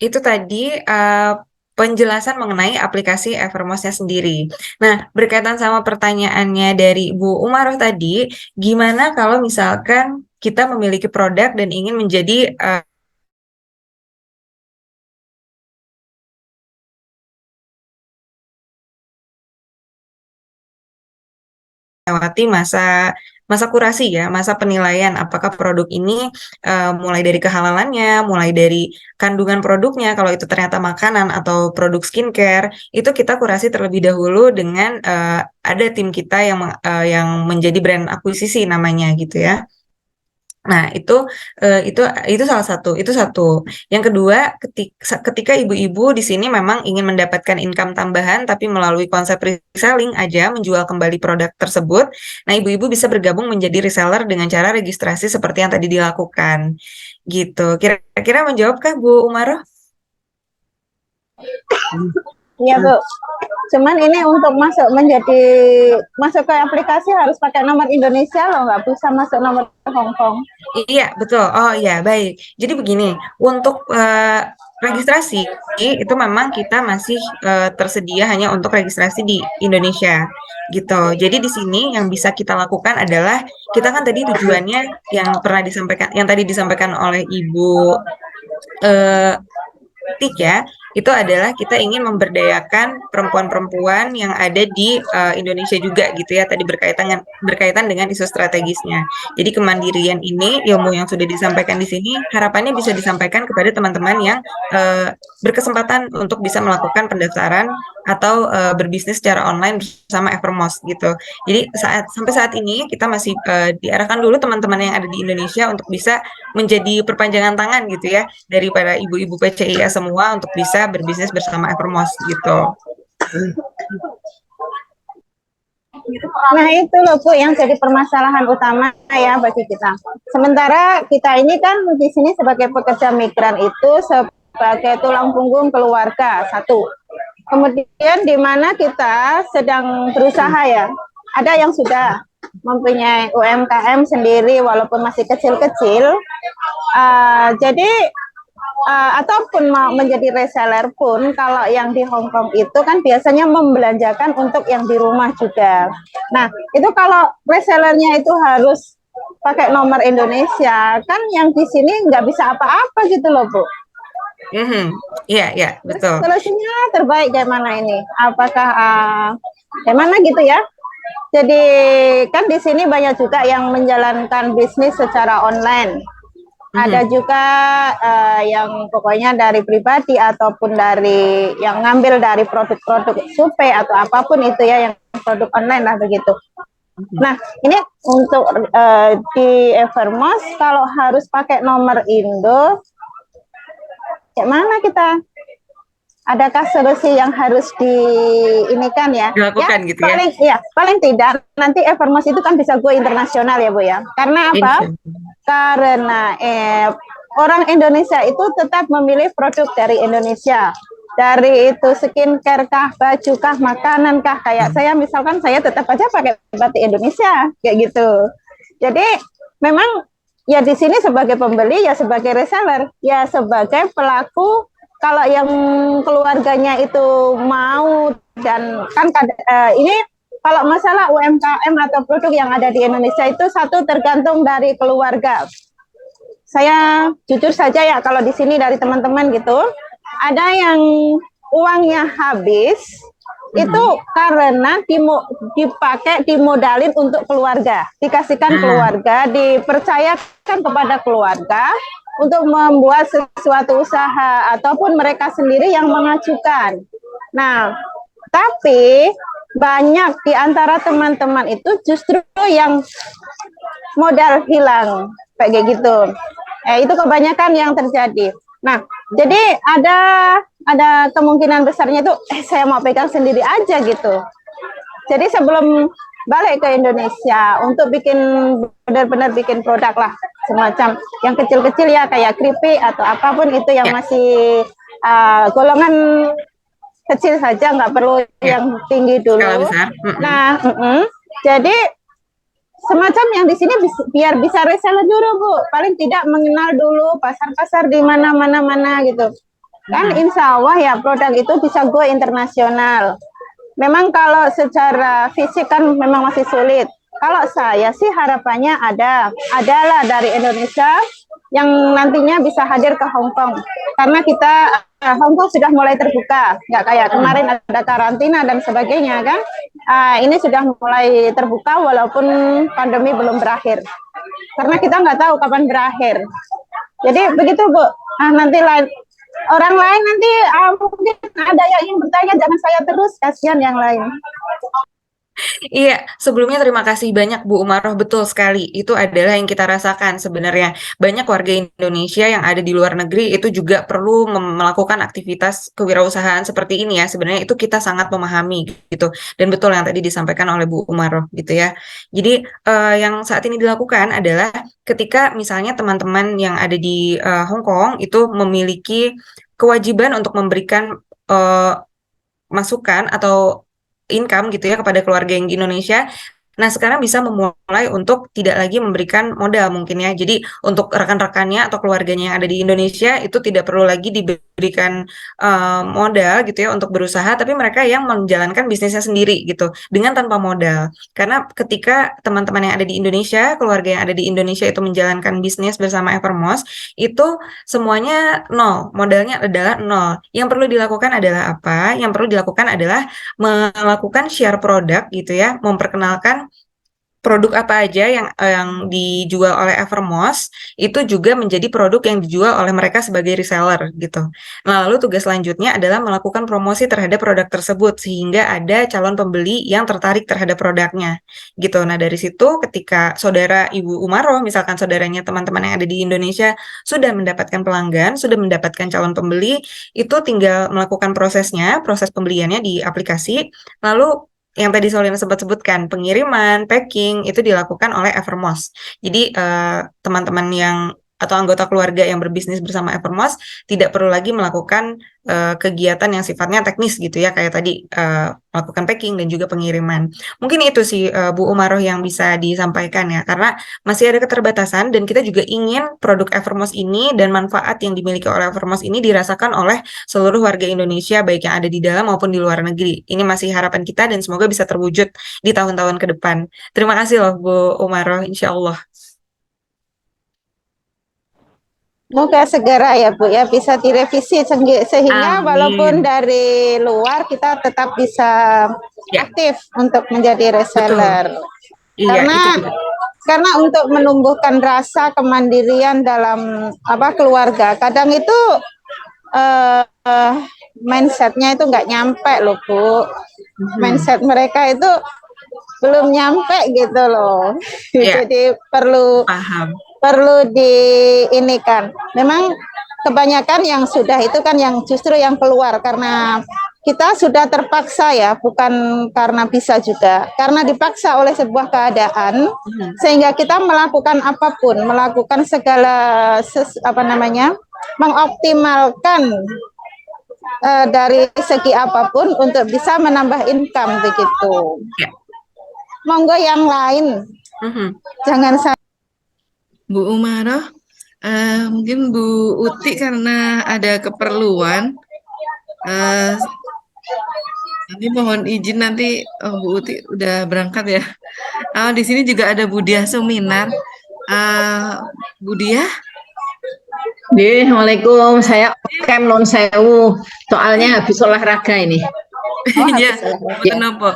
itu tadi penjelasan mengenai aplikasi Evermost-nya sendiri. Nah, berkaitan sama pertanyaannya dari Bu Umaroh tadi, gimana kalau misalkan kita memiliki produk dan ingin menjadi melewati masa kurasi ya, masa penilaian apakah produk ini mulai dari kehalalannya, mulai dari kandungan produknya, kalau itu ternyata makanan atau produk skincare, itu kita kurasi terlebih dahulu dengan ada tim kita yang menjadi brand akuisisi namanya gitu ya. Nah, itu salah satu, itu satu. Yang kedua, ketika ibu-ibu di sini memang ingin mendapatkan income tambahan, tapi melalui konsep reselling aja, menjual kembali produk tersebut, nah ibu-ibu bisa bergabung menjadi reseller dengan cara registrasi seperti yang tadi dilakukan. Gitu. Kira-kira menjawabkah Bu Umaroh? Iya Bu. Cuman ini untuk masuk ke aplikasi harus pakai nomor Indonesia loh, nggak bisa masuk nomor Hong Kong. Iya, betul. Oh iya, baik. Jadi begini, untuk registrasi itu memang kita masih tersedia hanya untuk registrasi di Indonesia, gitu. Jadi di sini yang bisa kita lakukan adalah kita kan tadi tujuannya yang tadi disampaikan oleh Ibu Tik ya, itu adalah kita ingin memberdayakan perempuan-perempuan yang ada di Indonesia juga gitu ya, tadi berkaitan dengan isu strategisnya. Jadi kemandirian ini, ilmu yang sudah disampaikan di sini, harapannya bisa disampaikan kepada teman-teman yang berkesempatan untuk bisa melakukan pendaftaran atau berbisnis secara online bersama Evermost gitu. Jadi sampai saat ini kita masih diarahkan dulu teman-teman yang ada di Indonesia untuk bisa menjadi perpanjangan tangan gitu ya dari para ibu-ibu PCIS semua untuk bisa berbisnis bersama Evermost gitu. Nah itu loh Bu yang jadi permasalahan utama ya bagi kita. Sementara kita ini kan di sini sebagai pekerja migran itu sebagai tulang punggung keluarga satu. Kemudian di mana kita sedang berusaha ya. Ada yang sudah mempunyai UMKM sendiri walaupun masih kecil-kecil. Jadi ataupun mau menjadi reseller pun kalau yang di Hong Kong itu kan biasanya membelanjakan untuk yang di rumah juga. Nah itu kalau resellernya itu harus pakai nomor Indonesia kan yang di sini nggak bisa apa-apa gitu loh Bu. Iya, betul. Solusinya terbaik kayak mana ini? Apakah kayak mana gitu ya? Jadi kan di sini banyak juga yang menjalankan bisnis secara online. Ada juga yang pokoknya dari pribadi ataupun dari yang ngambil dari produk-produk Shopee atau apapun itu ya yang produk online lah begitu. Nah ini untuk di Evermost kalau harus pakai nomor Indo, kayak mana kita? Adakah solusi yang harus diinikan ya? Dilakukan ya, gitu ya? Paling tidak nanti Evermost itu kan bisa go internasional ya Bu ya. Karena apa? Karena orang Indonesia itu tetap memilih produk dari Indonesia. Dari itu skincare kah, baju kah, makanan kah, kayak saya misalkan saya tetap aja pakai batik Indonesia kayak gitu. Jadi memang ya di sini sebagai pembeli ya sebagai reseller ya sebagai pelaku. Kalau yang keluarganya itu mau dan kan ini kalau masalah UMKM atau produk yang ada di Indonesia itu satu tergantung dari keluarga. Saya jujur saja ya kalau di sini dari teman-teman gitu, ada yang uangnya habis itu karena dipakai dimodalin untuk keluarga, dikasihkan keluarga, dipercayakan kepada keluarga untuk membuat sesuatu usaha ataupun mereka sendiri yang mengajukan. Nah, tapi banyak di antara teman-teman itu justru yang modal hilang kayak gitu. Itu kebanyakan yang terjadi. Nah, jadi ada kemungkinan besarnya itu saya mau pegang sendiri aja gitu. Jadi sebelum balik ke Indonesia untuk bikin benar-benar bikin produk lah semacam yang kecil-kecil ya kayak keripik atau apapun itu yang Ya. masih golongan kecil saja, nggak perlu yang tinggi Skala dulu. besar. Nah, jadi semacam yang di sini biar bisa reseller dulu Bu, paling tidak mengenal dulu pasar-pasar di mana-mana gitu. Kan insya Allah ya produk itu bisa go internasional. Memang kalau secara fisik kan memang masih sulit. Kalau saya sih harapannya adalah dari Indonesia yang nantinya bisa hadir ke Hong Kong. Karena kita Hong Kong sudah mulai terbuka, nggak kayak kemarin ada karantina dan sebagainya kan. Ini sudah mulai terbuka walaupun pandemi belum berakhir. Karena kita nggak tahu kapan berakhir. Jadi begitu Bu. Nanti orang lain nanti mungkin ada yang ingin bertanya, jangan saya terus, kasihan yang lain. Iya, sebelumnya terima kasih banyak Bu Umaroh, betul sekali. Itu adalah yang kita rasakan sebenarnya. Banyak warga Indonesia yang ada di luar negeri itu juga perlu melakukan aktivitas kewirausahaan seperti ini ya. Sebenarnya itu kita sangat memahami gitu. Dan betul yang tadi disampaikan oleh Bu Umaroh gitu ya. Jadi yang saat ini dilakukan adalah ketika misalnya teman-teman yang ada di Hong Kong itu memiliki kewajiban untuk memberikan masukan atau income gitu ya kepada keluarga yang di Indonesia. Nah, sekarang bisa memulai untuk tidak lagi memberikan modal mungkin ya. Jadi untuk rekan-rekannya atau keluarganya yang ada di Indonesia itu tidak perlu lagi diberikan modal gitu ya untuk berusaha, tapi mereka yang menjalankan bisnisnya sendiri gitu dengan tanpa modal. Karena ketika teman-teman yang ada di Indonesia, keluarga yang ada di Indonesia itu menjalankan bisnis bersama Evermost, itu semuanya nol, modalnya adalah nol. Yang perlu dilakukan adalah apa? Yang perlu dilakukan adalah melakukan share produk gitu ya, memperkenalkan produk apa aja yang dijual oleh Evermost itu juga menjadi produk yang dijual oleh mereka sebagai reseller gitu. Nah, lalu tugas selanjutnya adalah melakukan promosi terhadap produk tersebut sehingga ada calon pembeli yang tertarik terhadap produknya gitu. Nah, dari situ ketika saudara Ibu Umaroh, misalkan saudaranya teman-teman yang ada di Indonesia sudah mendapatkan pelanggan, sudah mendapatkan calon pembeli, itu tinggal melakukan prosesnya, proses pembeliannya di aplikasi, lalu yang tadi Solina sempat sebutkan, pengiriman, packing, itu dilakukan oleh Evermost. Jadi teman-teman yang atau anggota keluarga yang berbisnis bersama Evermost tidak perlu lagi melakukan kegiatan yang sifatnya teknis gitu ya, kayak tadi melakukan packing dan juga pengiriman. Mungkin itu sih Bu Umaroh yang bisa disampaikan ya, karena masih ada keterbatasan dan kita juga ingin produk Evermost ini dan manfaat yang dimiliki oleh Evermost ini dirasakan oleh seluruh warga Indonesia baik yang ada di dalam maupun di luar negeri. Ini masih harapan kita dan semoga bisa terwujud di tahun-tahun ke depan. Terima kasih loh Bu Umaroh, insya Allah. Semoga segera ya Bu ya bisa direvisi sehingga Amin. walaupun dari luar kita tetap bisa Ya. aktif untuk menjadi reseller. Iya, Karena untuk menumbuhkan rasa kemandirian dalam keluarga, kadang itu mindsetnya itu nggak nyampe loh Bu. Mindset mereka itu belum nyampe gitu loh. Ya. Jadi perlu diinikan. Memang kebanyakan yang sudah itu kan yang justru yang keluar karena kita sudah terpaksa ya, bukan karena bisa juga, karena dipaksa oleh sebuah keadaan sehingga kita melakukan apapun, melakukan segala mengoptimalkan dari segi apapun untuk bisa menambah income begitu. Ya. Monggo yang lain, jangan saya. Bu Umaroh, mungkin Bu Uti karena ada keperluan, nanti mohon izin nanti Bu Uti udah berangkat ya. Di sini juga ada Bu Diah Suminar. Bu Diah? Waalaikumsalam. Saya kem non sewu. Soalnya habis olahraga ini. Iya. Kenapa?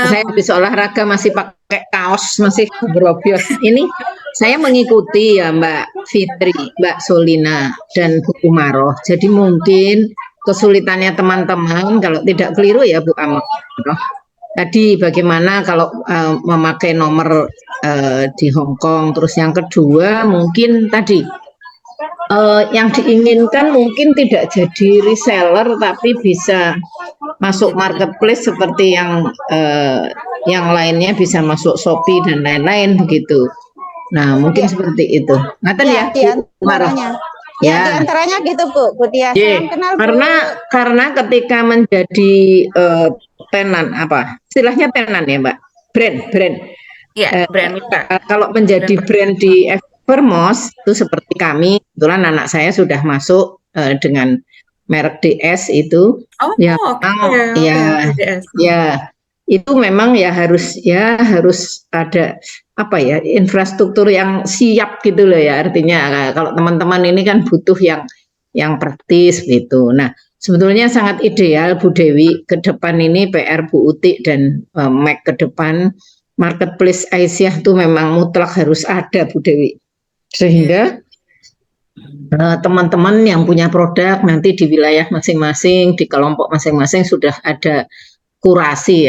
Saya habis olahraga masih pakai kaos, masih berobios. Ini saya mengikuti ya Mbak Fitri, Mbak Solina, dan Bu Umaroh. Jadi mungkin kesulitannya teman-teman kalau tidak keliru ya Bu Umaroh. tadi bagaimana kalau memakai nomor di Hong Kong. Terus yang kedua mungkin tadi yang diinginkan mungkin tidak jadi reseller tapi bisa masuk marketplace seperti yang lainnya, bisa masuk Shopee dan lain-lain begitu. Nah, mungkin seperti itu. Ngaten ya, di Bu Maroh? antaranya. Ya, di antaranya gitu Bu Dia. Ye, Salam kenal Bu. karena ketika menjadi tenan apa? Istilahnya tenan ya, Mbak. Brand. Iya, brand mitra. Kalau menjadi brand di Evermost itu seperti kami, kebetulan anak saya sudah masuk dengan merek DS itu. Oh, Ya, oke, DS. ya itu memang ya harus ada apa ya, infrastruktur yang siap gitu loh ya, artinya kalau teman-teman ini kan butuh yang praktis gitu. Nah, sebetulnya sangat ideal Bu Dewi ke depan ini, PR Bu Uti dan Mac ke depan, marketplace Aisyah itu memang mutlak harus ada Bu Dewi, sehingga teman-teman yang punya produk nanti di wilayah masing-masing, di kelompok masing-masing sudah ada kurasi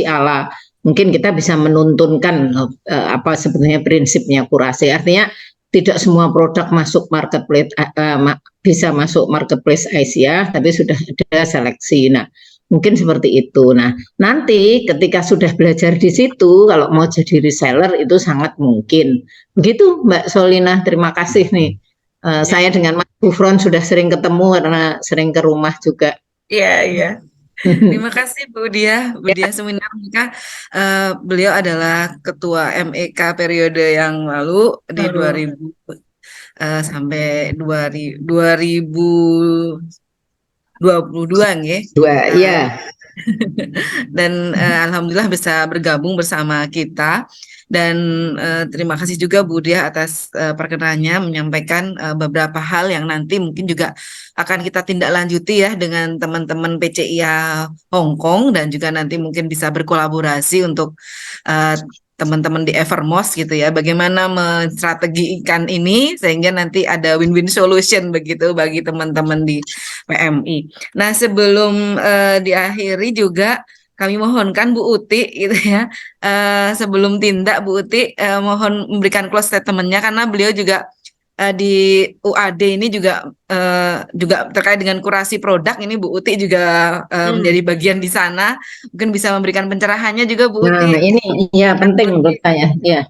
ala, mungkin kita bisa menuntunkan apa sebetulnya prinsipnya kurasi, artinya tidak semua produk masuk marketplace bisa masuk marketplace Aisyah, tapi sudah ada seleksi. Nah, mungkin seperti itu. Nah, nanti ketika sudah belajar di situ, kalau mau jadi reseller itu sangat mungkin. Begitu Mbak Solina, terima kasih nih. Saya dengan Mas Gufron sudah sering ketemu karena sering ke rumah juga. Iya. Terima kasih Bu Dia Suminar. Beliau adalah ketua MEK periode yang lalu di 2000 sampai 2022 nggih. Iya. Dan alhamdulillah bisa bergabung bersama kita. Dan terima kasih juga Bu Dia atas perkenannya menyampaikan beberapa hal yang nanti mungkin juga akan kita tindak lanjuti ya dengan teman-teman PCIA Hong Kong, dan juga nanti mungkin bisa berkolaborasi untuk teman-teman di Evermost gitu ya, bagaimana menstrategikan ini sehingga nanti ada win-win solution begitu bagi teman-teman di PMI. Nah, sebelum diakhiri juga kami mohonkan Bu Uti gitu ya, sebelum tindak Bu Uti mohon memberikan close statement-nya, karena beliau juga di UAD ini juga terkait dengan kurasi produk ini, Bu Uti juga menjadi bagian di sana, mungkin bisa memberikan pencerahannya juga Bu Uti. Nah, ini ya penting menurut saya, ya.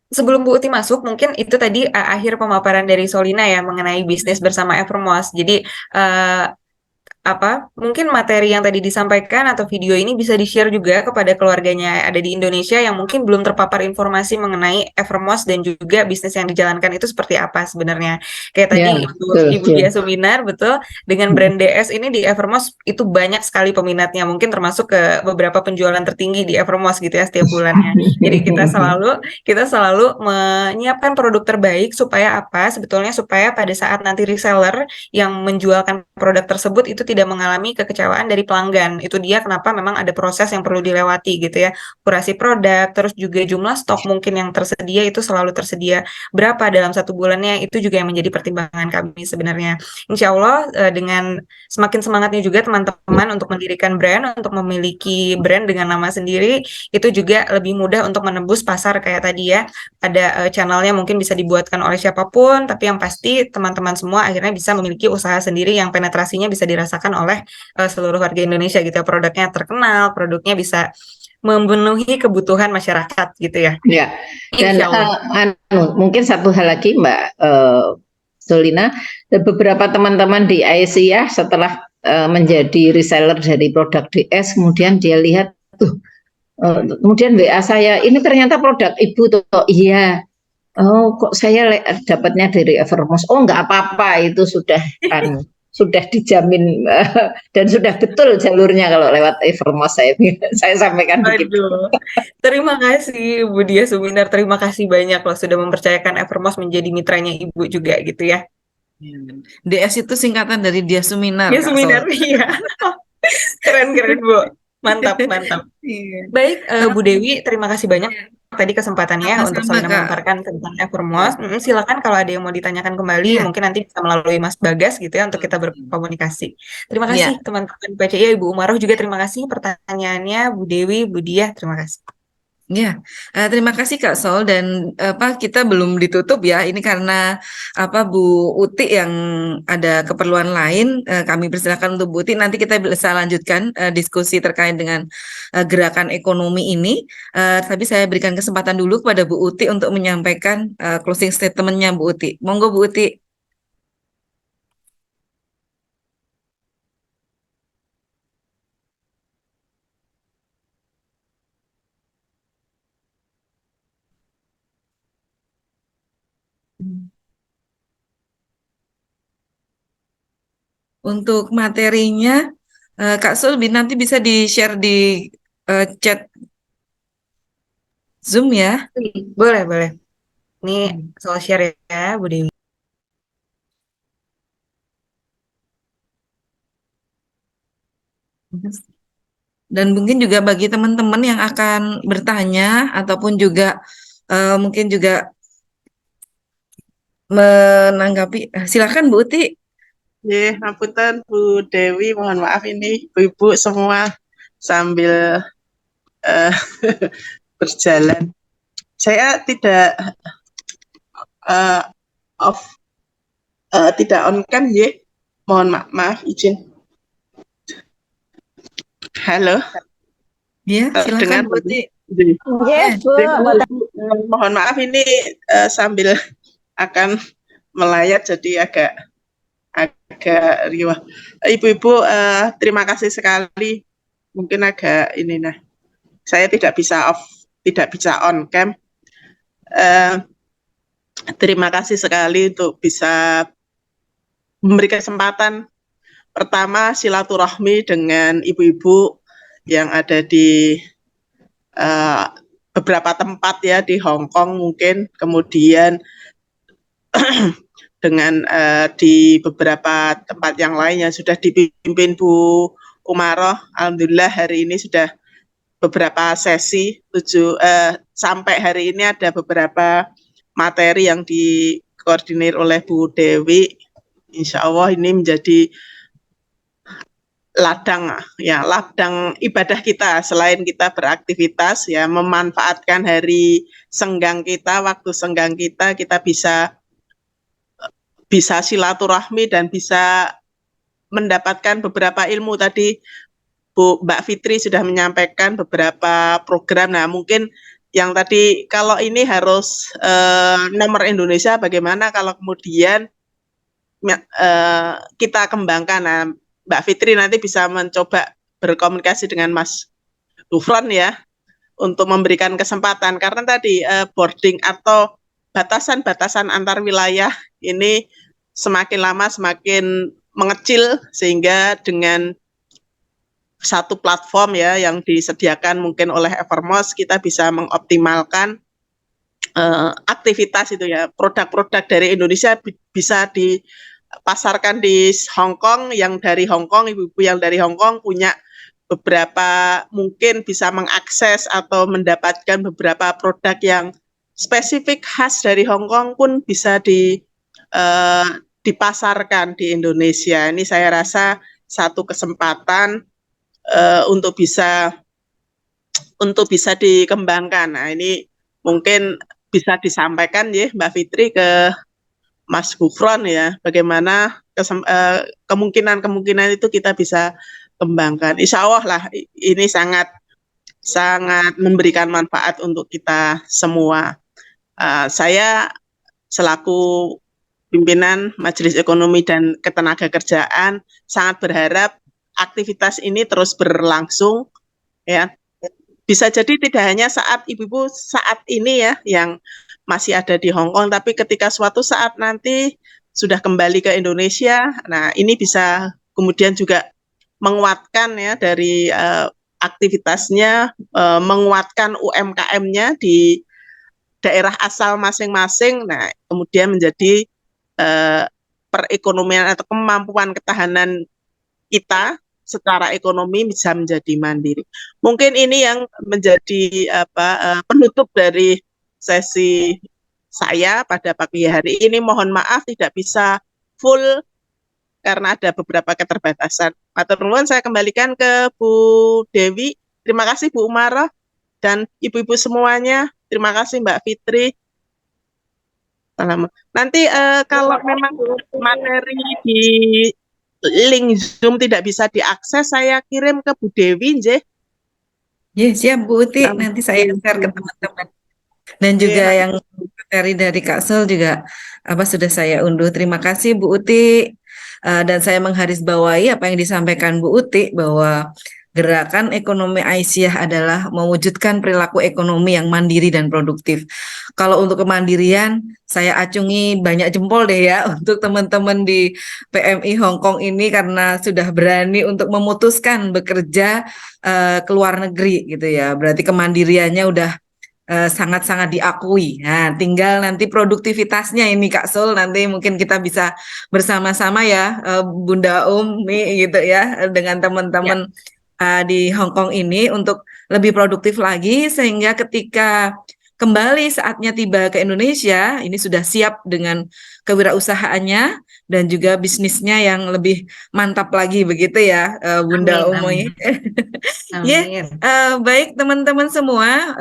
Sebelum Bu Uti masuk, mungkin itu tadi akhir pemaparan dari Solina ya mengenai bisnis bersama Evermost. Jadi mungkin materi yang tadi disampaikan atau video ini bisa di-share juga kepada keluarganya ada di Indonesia yang mungkin belum terpapar informasi mengenai Evermost dan juga bisnis yang dijalankan itu seperti apa sebenarnya. Kayak tadi Ibu Dia Suminar, betul, dengan brand DS ini di Evermost itu banyak sekali peminatnya, mungkin termasuk ke beberapa penjualan tertinggi di Evermost gitu ya setiap bulannya. Jadi kita selalu menyiapkan produk terbaik supaya apa? Sebetulnya supaya pada saat nanti reseller yang menjualkan produk tersebut itu tidak mengalami kekecewaan dari pelanggan. Itu dia kenapa memang ada proses yang perlu dilewati gitu ya. Kurasi produk, terus juga jumlah stok mungkin yang tersedia itu selalu tersedia berapa dalam satu bulannya, itu juga yang menjadi pertimbangan kami sebenarnya. Insya Allah dengan semakin semangatnya juga teman-teman untuk mendirikan brand, untuk memiliki brand dengan nama sendiri, itu juga lebih mudah untuk menembus pasar kayak tadi ya. Ada channelnya mungkin bisa dibuatkan oleh siapapun, tapi yang pasti teman-teman semua akhirnya bisa memiliki usaha sendiri yang penetrasinya bisa dirasakan oleh seluruh warga Indonesia gitu ya. Produknya terkenal, produknya bisa memenuhi kebutuhan masyarakat gitu ya. Ya. Dan mungkin satu hal lagi Mbak Solina, beberapa teman-teman di Aisyah setelah menjadi reseller dari produk DS, kemudian dia lihat kemudian WA saya, ini ternyata produk Ibu tuh. Iya. Oh, kok saya dapatnya dari Evermost. Oh, enggak apa-apa, itu sudah sudah dijamin dan sudah betul jalurnya kalau lewat Evermost, saya sampaikan begitu. Terima kasih Bu Dia Suminar, terima kasih banyak loh sudah mempercayakan Evermost menjadi mitranya Ibu juga gitu ya. DS itu singkatan dari Dia Suminar. Dia Suminar, iya. Keren Bu. Mantap, mantap. Iya. Baik, Kalau Bu Dewi, terima kasih banyak ya, tadi kesempatannya untuk sama-sama sambil Kak. memaparkan tentang Ya. Evermost. Silakan kalau ada yang mau ditanyakan kembali, Iya. mungkin nanti bisa melalui Mas Bagas gitu ya untuk kita Hmm. berkomunikasi. Terima kasih Ya. teman-teman PCI, Ibu Umaroh juga terima kasih pertanyaannya, Bu Dewi, Bu Diah, terima kasih. Ya, terima kasih Kak Sol dan kita belum ditutup ya. Ini karena Bu Uti yang ada keperluan lain. Kami persilakan untuk Bu Uti. Nanti kita bisa lanjutkan diskusi terkait dengan gerakan ekonomi ini. Tapi saya berikan kesempatan dulu kepada Bu Uti untuk menyampaikan closing statement-nya Bu Uti. Monggo Bu Uti. Untuk materinya, Kak Sol nanti bisa di-share di chat Zoom ya. Boleh, boleh. Ini soal share ya, Bu Dewi. Dan mungkin juga bagi teman-teman yang akan bertanya ataupun juga mungkin juga menanggapi, silakan Bu Uti. Ngapunten Bu Dewi, mohon maaf ini ibu-ibu semua sambil eh, berjalan. Saya tidak eh, off, tidak on cam ya. Mohon maaf izin. Halo, Ya, silakan dengar Bu Uti. Yes, Bu. mohon maaf ini sambil akan melayat jadi agak riwah. Ibu-ibu terima kasih sekali. Mungkin agak ini saya tidak bisa off, tidak bisa on cam. Terima kasih sekali untuk bisa memberi kesempatan pertama silaturahmi dengan ibu-ibu yang ada di beberapa tempat ya di Hong Kong mungkin, kemudian dengan di beberapa tempat yang lain yang sudah dipimpin Bu Umaroh. Alhamdulillah hari ini sudah beberapa sesi sampai hari ini ada beberapa materi yang dikoordinir oleh Bu Dewi. Insya Allah ini menjadi ladang ibadah kita selain kita beraktivitas ya, memanfaatkan hari senggang kita, waktu senggang kita bisa silaturahmi dan bisa mendapatkan beberapa ilmu. Tadi Mbak Fitri sudah menyampaikan beberapa program. Nah, mungkin yang tadi kalau ini harus nomor Indonesia, bagaimana kalau kemudian kita kembangkan. Nah, Mbak Fitri nanti bisa mencoba berkomunikasi dengan Mas Gufron ya untuk memberikan kesempatan karena tadi boarding atau batasan-batasan antar wilayah ini semakin lama semakin mengecil sehingga dengan satu platform ya yang disediakan mungkin oleh Evermost kita bisa mengoptimalkan aktivitas itu ya, produk-produk dari Indonesia bisa dipasarkan di Hong Kong, yang dari Hong Kong, ibu-ibu yang dari Hong Kong punya beberapa mungkin bisa mengakses atau mendapatkan beberapa produk yang spesifik khas dari Hong Kong pun bisa dipasarkan di Indonesia. Ini saya rasa satu kesempatan untuk bisa dikembangkan. Nah, ini mungkin bisa disampaikan ya Mbak Fitri ke Mas Gufron ya, bagaimana kemungkinan-kemungkinan itu kita bisa kembangkan. Insya Allah lah ini sangat memberikan manfaat untuk kita semua. Saya selaku pimpinan Majelis Ekonomi dan Ketenagakerjaan sangat berharap aktivitas ini terus berlangsung ya. Bisa jadi tidak hanya saat ibu-ibu saat ini ya yang masih ada di Hong Kong, tapi ketika suatu saat nanti sudah kembali ke Indonesia, nah ini bisa kemudian juga menguatkan ya dari aktivitasnya, menguatkan UMKM-nya di daerah asal masing-masing, nah kemudian menjadi perekonomian atau kemampuan ketahanan kita secara ekonomi bisa menjadi mandiri. Mungkin ini yang menjadi penutup dari sesi saya pada pagi hari ini. Mohon maaf tidak bisa full karena ada beberapa keterbatasan. Matur nuwun, saya kembalikan ke Bu Dewi. Terima kasih Bu Umarah dan ibu-ibu semuanya. Terima kasih Mbak Fitri. Nanti kalau memang materi di link Zoom tidak bisa diakses, saya kirim ke Bu Dewi, nggih. Ya, siap Bu Uti, nanti saya share ke teman-teman. Dan juga yang materi dari Kak Sol juga sudah saya unduh. Terima kasih Bu Uti. Dan saya menggarisbawahi apa yang disampaikan Bu Uti bahwa gerakan ekonomi Aisyah adalah mewujudkan perilaku ekonomi yang mandiri dan produktif. Kalau untuk kemandirian, saya acungi banyak jempol deh ya untuk teman-teman di PMI Hong Kong ini karena sudah berani untuk memutuskan bekerja ke luar negeri gitu ya. Berarti kemandiriannya udah sangat-sangat diakui. Nah, tinggal nanti produktivitasnya ini Kak Sul, nanti mungkin kita bisa bersama-sama ya Bunda Umi gitu ya dengan teman-teman di Hong Kong ini untuk lebih produktif lagi sehingga ketika kembali saatnya tiba ke Indonesia ini sudah siap dengan kewirausahaannya dan juga bisnisnya yang lebih mantap lagi begitu ya Bunda Umi. Ya, baik teman-teman semua,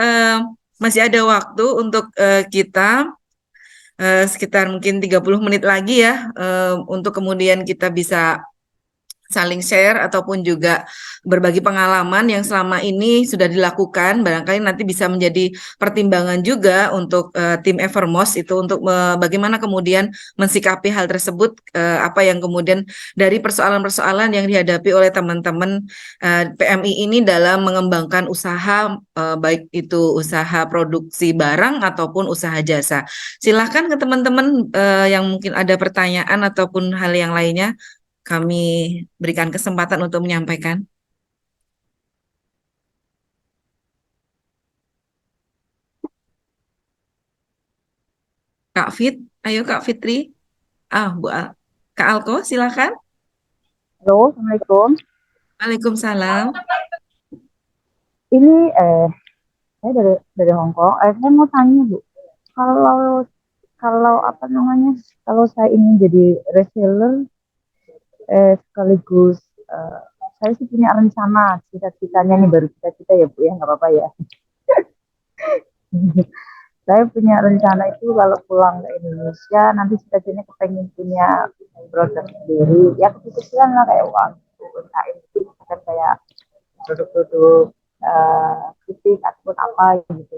masih ada waktu untuk kita sekitar mungkin 30 menit lagi ya untuk kemudian kita bisa saling share ataupun juga berbagi pengalaman yang selama ini sudah dilakukan, barangkali nanti bisa menjadi pertimbangan juga untuk tim Evermos itu untuk bagaimana kemudian mensikapi hal tersebut, apa yang kemudian dari persoalan-persoalan yang dihadapi oleh teman-teman PMI ini dalam mengembangkan usaha, baik itu usaha produksi barang ataupun usaha jasa. Silakan ke teman-teman yang mungkin ada pertanyaan ataupun hal yang lainnya. Kami berikan kesempatan untuk menyampaikan. Kak Fit, ayo Kak Fitri. Bu Kak Alko, silakan. Halo, Assalamualaikum. Waalaikumsalam. Ini saya dari Hong Kong. Saya mau tanya Bu, kalau apa namanya, kalau saya ingin jadi reseller sekaligus saya sih punya rencana, cita-citanya nih baru cita-cita ya Bu ya, nggak apa-apa ya. Saya punya rencana itu kalau pulang ke Indonesia nanti cita-citanya kepengen punya produk sendiri, ya kecil-kecilan lah kayak UMKM itu bukan kayak produk-produk kritik ataupun apa gitu.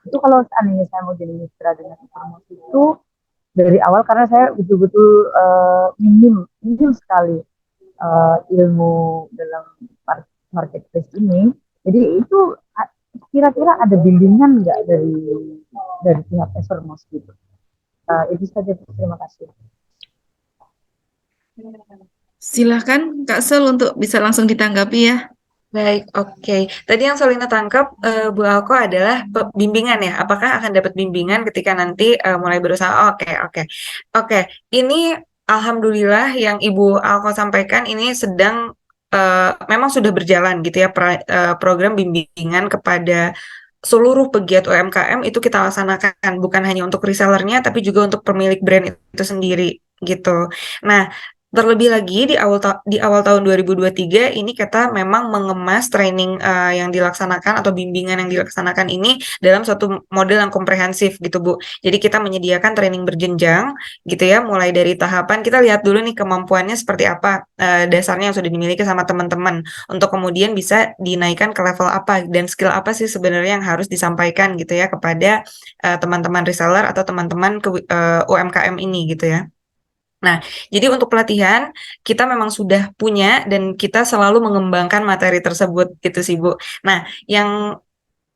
Itu kalau seandainya saya mau jadi mitra dengan informasi itu dari awal, karena saya betul-betul minim sekali ilmu dalam marketplace ini. Jadi itu kira-kira ada bimbingan nggak dari pihak Evermos gitu? Itu saja. Terima kasih. Silakan Kak Sol untuk bisa langsung ditanggapi ya. Baik, oke. Tadi yang Solina tangkap, Bu Alko adalah bimbingan ya. Apakah akan dapat bimbingan ketika nanti mulai berusaha? Oke. Ini alhamdulillah yang Ibu Alko sampaikan ini sedang memang sudah berjalan gitu ya program bimbingan kepada seluruh pegiat UMKM itu kita laksanakan, bukan hanya untuk resellernya tapi juga untuk pemilik brand itu sendiri gitu. Nah, terlebih lagi di awal tahun 2023 ini kita memang mengemas training yang dilaksanakan atau bimbingan yang dilaksanakan ini dalam suatu model yang komprehensif gitu Bu. Jadi kita menyediakan training berjenjang gitu ya, mulai dari tahapan kita lihat dulu nih kemampuannya seperti apa, dasarnya yang sudah dimiliki sama teman-teman untuk kemudian bisa dinaikkan ke level apa dan skill apa sih sebenarnya yang harus disampaikan gitu ya kepada teman-teman reseller atau teman-teman UMKM ini gitu ya. Nah, jadi untuk pelatihan kita memang sudah punya dan kita selalu mengembangkan materi tersebut gitu sih Bu. Nah, yang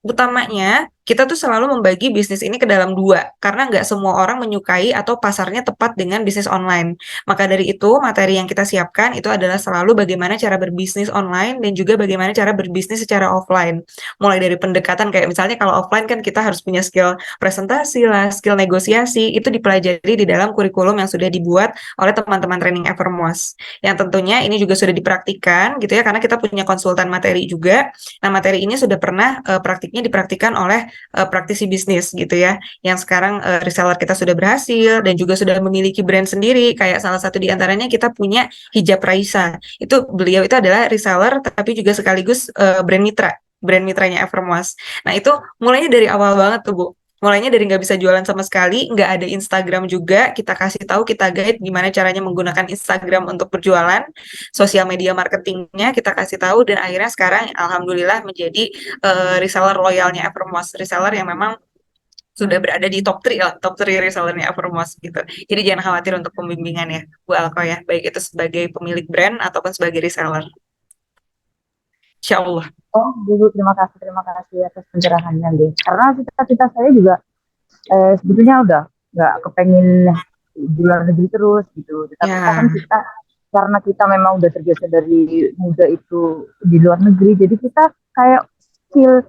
utamanya kita tuh selalu membagi bisnis ini ke dalam dua, karena nggak semua orang menyukai atau pasarnya tepat dengan bisnis online. Maka dari itu, materi yang kita siapkan itu adalah selalu bagaimana cara berbisnis online dan juga bagaimana cara berbisnis secara offline. Mulai dari pendekatan kayak misalnya kalau offline kan kita harus punya skill presentasi lah, skill negosiasi, itu dipelajari di dalam kurikulum yang sudah dibuat oleh teman-teman training Evermost. Yang tentunya ini juga sudah dipraktikkan gitu ya, karena kita punya konsultan materi juga. Nah, materi ini sudah pernah praktiknya dipraktikkan oleh praktisi bisnis gitu ya, yang sekarang reseller kita sudah berhasil dan juga sudah memiliki brand sendiri. Kayak salah satu di antaranya kita punya Hijab Raisa. Itu beliau itu adalah reseller tapi juga sekaligus brand mitranya Evermost. Nah, itu mulainya dari awal banget tuh, Bu. Mulainya dari nggak bisa jualan sama sekali, nggak ada Instagram juga, kita kasih tahu, kita guide gimana caranya menggunakan Instagram untuk berjualan, sosial media marketingnya kita kasih tahu, dan akhirnya sekarang alhamdulillah menjadi reseller loyalnya Evermost, reseller yang memang sudah berada di top 3 lah, top 3 resellernya Evermost gitu. Jadi jangan khawatir untuk pembimbingan ya, Bu Alko ya, baik itu sebagai pemilik brand ataupun sebagai reseller. Insya Allah. Oh, Bu, terima kasih atas pencerahannya, deh. Karena cita-cita saya juga sebetulnya udah nggak kepengen di luar negeri terus gitu. Tapi Ya, kan kita karena kita memang udah terbiasa dari muda itu di luar negeri, jadi kita kayak skill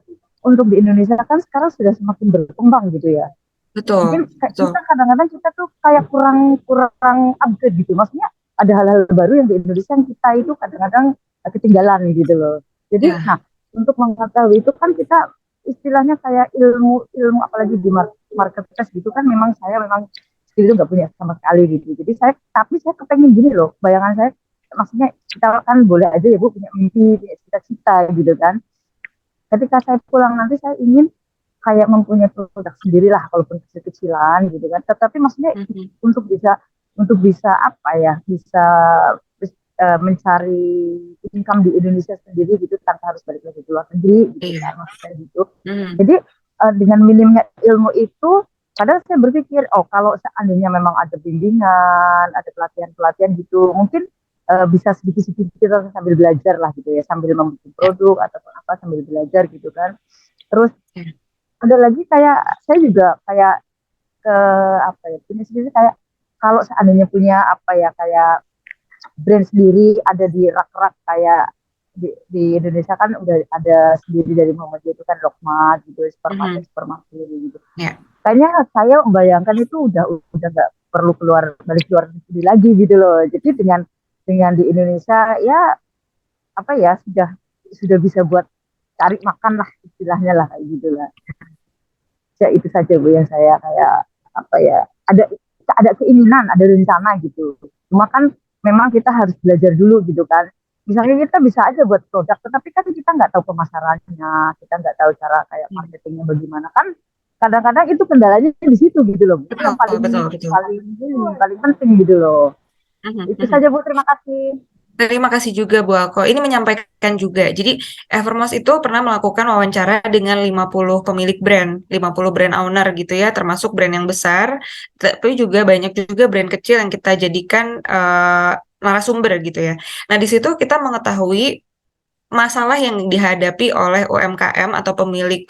untuk di Indonesia kan sekarang sudah semakin berkembang gitu ya. betul, Mungkin kayak betul. kita kadang-kadang kita tuh kayak kurang kurang upgrade gitu. Maksudnya ada hal-hal baru yang di Indonesia yang kita itu kadang-kadang ketinggalan gitu loh. Jadi, Ya, nah untuk mengetahui itu kan kita istilahnya kayak ilmu apalagi di marketplace gitu kan memang saya memang skill itu nggak punya sama sekali gitu. Jadi tapi saya kepengen gini loh, bayangan saya maksudnya kita kan boleh aja ya Bu punya mimpi, punya cita-cita gitu kan. Ketika saya pulang nanti saya ingin kayak mempunyai produk sendiri lah walaupun kecil-kecilan gitu kan. Tetapi maksudnya mhm, untuk bisa apa ya, bisa mencari income di Indonesia sendiri gitu tanpa harus balik lagi ke luar negeri gitu iya, kan maksudnya gitu. mhm, Jadi dengan minimnya ilmu itu, padahal saya berpikir, oh kalau seandainya memang ada bimbingan, ada pelatihan-pelatihan gitu, mungkin bisa sedikit-sedikit kita sambil belajar lah gitu ya, sambil membuat ya, produk atau apa sambil belajar gitu kan. Terus ya, ada lagi kayak saya juga kayak ke apa ya, punya sendiri kayak kalau seandainya punya apa ya kayak brand sendiri ada di rak-rak kayak di Indonesia kan udah ada sendiri dari Muhammadiyah itu kan Lokmat gitu, mhm, supermarket gitu. ya, Kayaknya saya membayangkan itu udah nggak perlu balik keluar negeri lagi gitu loh. Jadi dengan di Indonesia ya apa ya sudah bisa buat cari makan lah istilahnya lah kayak gitu lah. Ya itu saja Bu yang saya kayak apa ya ada keinginan, ada rencana gitu. Cuma kan memang kita harus belajar dulu gitu kan. Misalnya kita bisa aja buat produk, tetapi kan kita nggak tahu pemasarannya, kita nggak tahu cara kayak mhm. marketingnya bagaimana kan. Kadang-kadang itu kendalanya di situ gitu loh. Itu Betul, yang paling betul, betul. paling paling penting gitu loh. Mhm, Itu mhm. saja Bu, terima kasih. Terima kasih juga Bu Alko. Ini menyampaikan juga. Jadi Evermost itu pernah melakukan wawancara dengan 50 pemilik brand, 50 brand owner gitu ya, termasuk brand yang besar, tapi juga banyak juga brand kecil yang kita jadikan narasumber gitu ya. Nah, di situ kita mengetahui masalah yang dihadapi oleh UMKM atau pemilik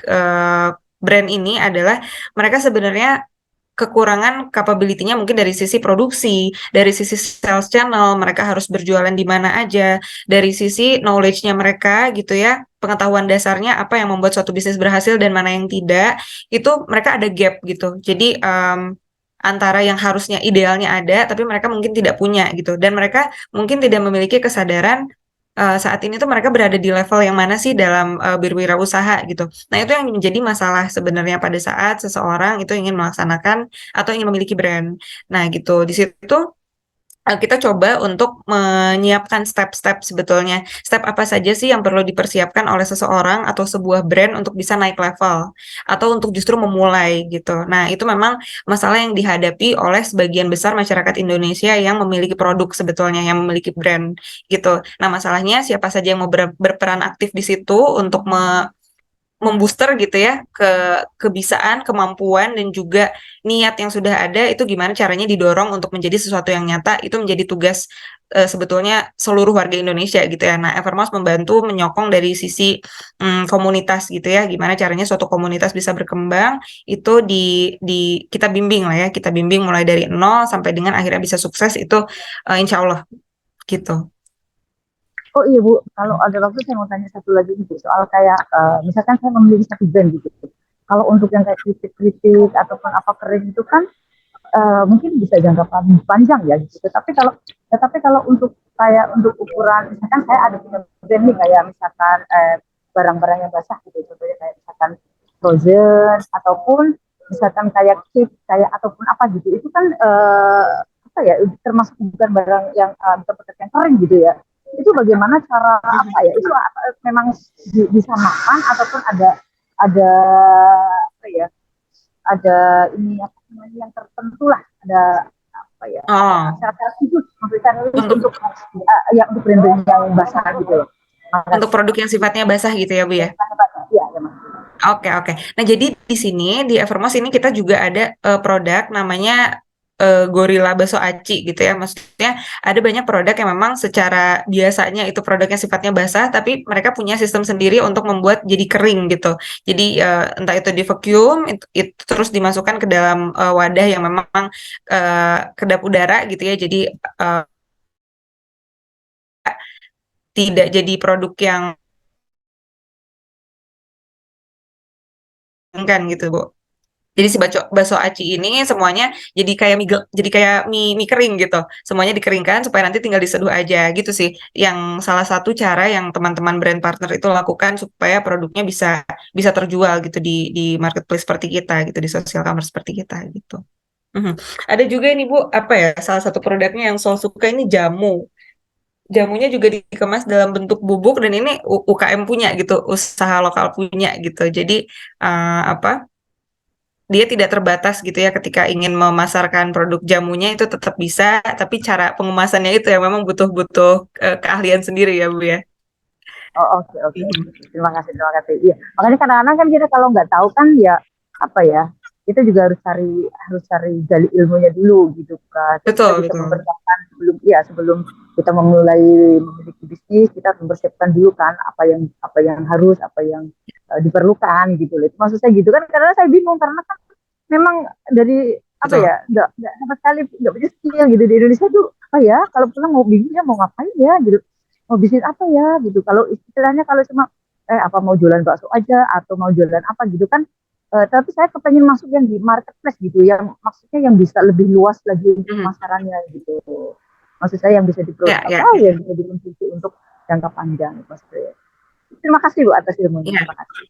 brand ini adalah mereka sebenarnya kekurangan capability-nya mungkin dari sisi produksi, dari sisi sales channel, mereka harus berjualan di mana aja, dari sisi knowledge-nya mereka gitu ya, pengetahuan dasarnya apa yang membuat suatu bisnis berhasil dan mana yang tidak, itu mereka ada gap gitu. Jadi antara yang harusnya idealnya ada, tapi mereka mungkin tidak punya gitu, dan mereka mungkin tidak memiliki kesadaran saat ini tuh mereka berada di level yang mana sih dalam berwirausaha gitu. Nah, itu yang menjadi masalah sebenarnya pada saat seseorang itu ingin melaksanakan atau ingin memiliki brand. Nah, gitu. Di situ kita coba untuk menyiapkan step-step sebetulnya. Step apa saja sih yang perlu dipersiapkan oleh seseorang atau sebuah brand untuk bisa naik level atau untuk justru memulai gitu. Nah, itu memang masalah yang dihadapi oleh sebagian besar masyarakat Indonesia yang memiliki produk sebetulnya, yang memiliki brand gitu. Nah, masalahnya siapa saja yang mau berperan aktif di situ untuk membooster gitu ya kebisaan, kemampuan dan juga niat yang sudah ada itu gimana caranya didorong untuk menjadi sesuatu yang nyata, itu menjadi tugas sebetulnya seluruh warga Indonesia gitu ya. Nah, Evermost membantu menyokong dari sisi komunitas gitu ya, gimana caranya suatu komunitas bisa berkembang itu di kita bimbing lah ya, kita bimbing mulai dari nol sampai dengan akhirnya bisa sukses itu insya Allah gitu. Oh iya Bu, kalau ada waktu saya mau tanya satu lagi gitu soal kayak misalkan saya memiliki satu brand gitu. Kalau untuk yang kayak kritik-kritik ataupun apa kering itu kan mungkin bisa jangka panjang ya gitu. Tapi kalau untuk kayak untuk ukuran misalkan saya ada punya brand nih kayak misalkan barang-barang yang basah gitu, contohnya kayak misalkan frozen ataupun misalkan kayak cake kayak ataupun apa gitu, itu kan apa ya termasuk bukan barang yang bukan produk yang kering gitu ya. Itu bagaimana cara apa ya? Itu memang disamakan ataupun ada apa ya? Ada ini apa namanya yang tertentu lah, ada apa ya? Oh, Syarat-syarat khusus maksudnya untuk yang untuk brand-brand yang basah gitu loh. untuk Makasih. produk yang sifatnya basah gitu ya Bu ya. Iya, ya, Mas. Oke, oke. Nah, jadi di sini di Evermost ini kita juga ada produk namanya Gorilla Baso Aci gitu ya. Maksudnya ada banyak produk yang memang secara biasanya itu produknya sifatnya basah, tapi mereka punya sistem sendiri untuk membuat jadi kering gitu. Jadi entah itu di vacuum, itu terus dimasukkan ke dalam wadah yang memang kedap udara gitu ya. Jadi tidak jadi produk yang kan gitu Bu. Jadi si bakso aci ini semuanya jadi kayak mie kering gitu. Semuanya dikeringkan supaya nanti tinggal diseduh aja gitu sih. Yang salah satu cara yang teman-teman brand partner itu lakukan supaya produknya bisa bisa terjual gitu di marketplace seperti kita gitu, di social commerce seperti kita gitu. Mhm. Ada juga ini Bu, apa ya? Salah satu produknya yang Sol suka ini jamu. Jamunya juga dikemas dalam bentuk bubuk dan ini UKM punya gitu, usaha lokal punya gitu. Jadi apa? Dia tidak terbatas gitu ya ketika ingin memasarkan produk jamunya itu tetap bisa, tapi cara pengemasannya itu yang memang butuh keahlian sendiri ya Bu ya. Oh, oke, oke. Terima kasih, terima kasih. Iya, makanya kadang-kadang kan kita kalau nggak tahu kan ya apa ya, kita juga harus cari gali ilmunya dulu gitu kan. Jadi kita Betul, bisa betul. mempersiapkan sebelum kita memulai memiliki bisnis, kita harus mempersiapkan dulu kan apa yang harus, apa yang diperlukan gitu loh. Itu maksud saya gitu kan, karena saya bingung karena kan memang dari apa Betul. ya, nggak sama sekali nggak punya skill gitu di Indonesia tuh apa ya, kalau pulang mau bingung ya mau ngapain ya gitu, mau bisnis apa ya gitu. Kalau istilahnya kalau cuma apa mau jualan bakso aja atau mau jualan apa gitu kan. Tapi saya kepengen masuk yang di marketplace gitu, yang maksudnya yang bisa lebih luas lagi untuk Mhm. pemasarannya gitu. Maksud saya yang bisa Ya, ya, yang bisa dikonsumsi untuk jangka panjang maksudnya. Terima kasih Bu atas ilmunya. ya. Terima kasih.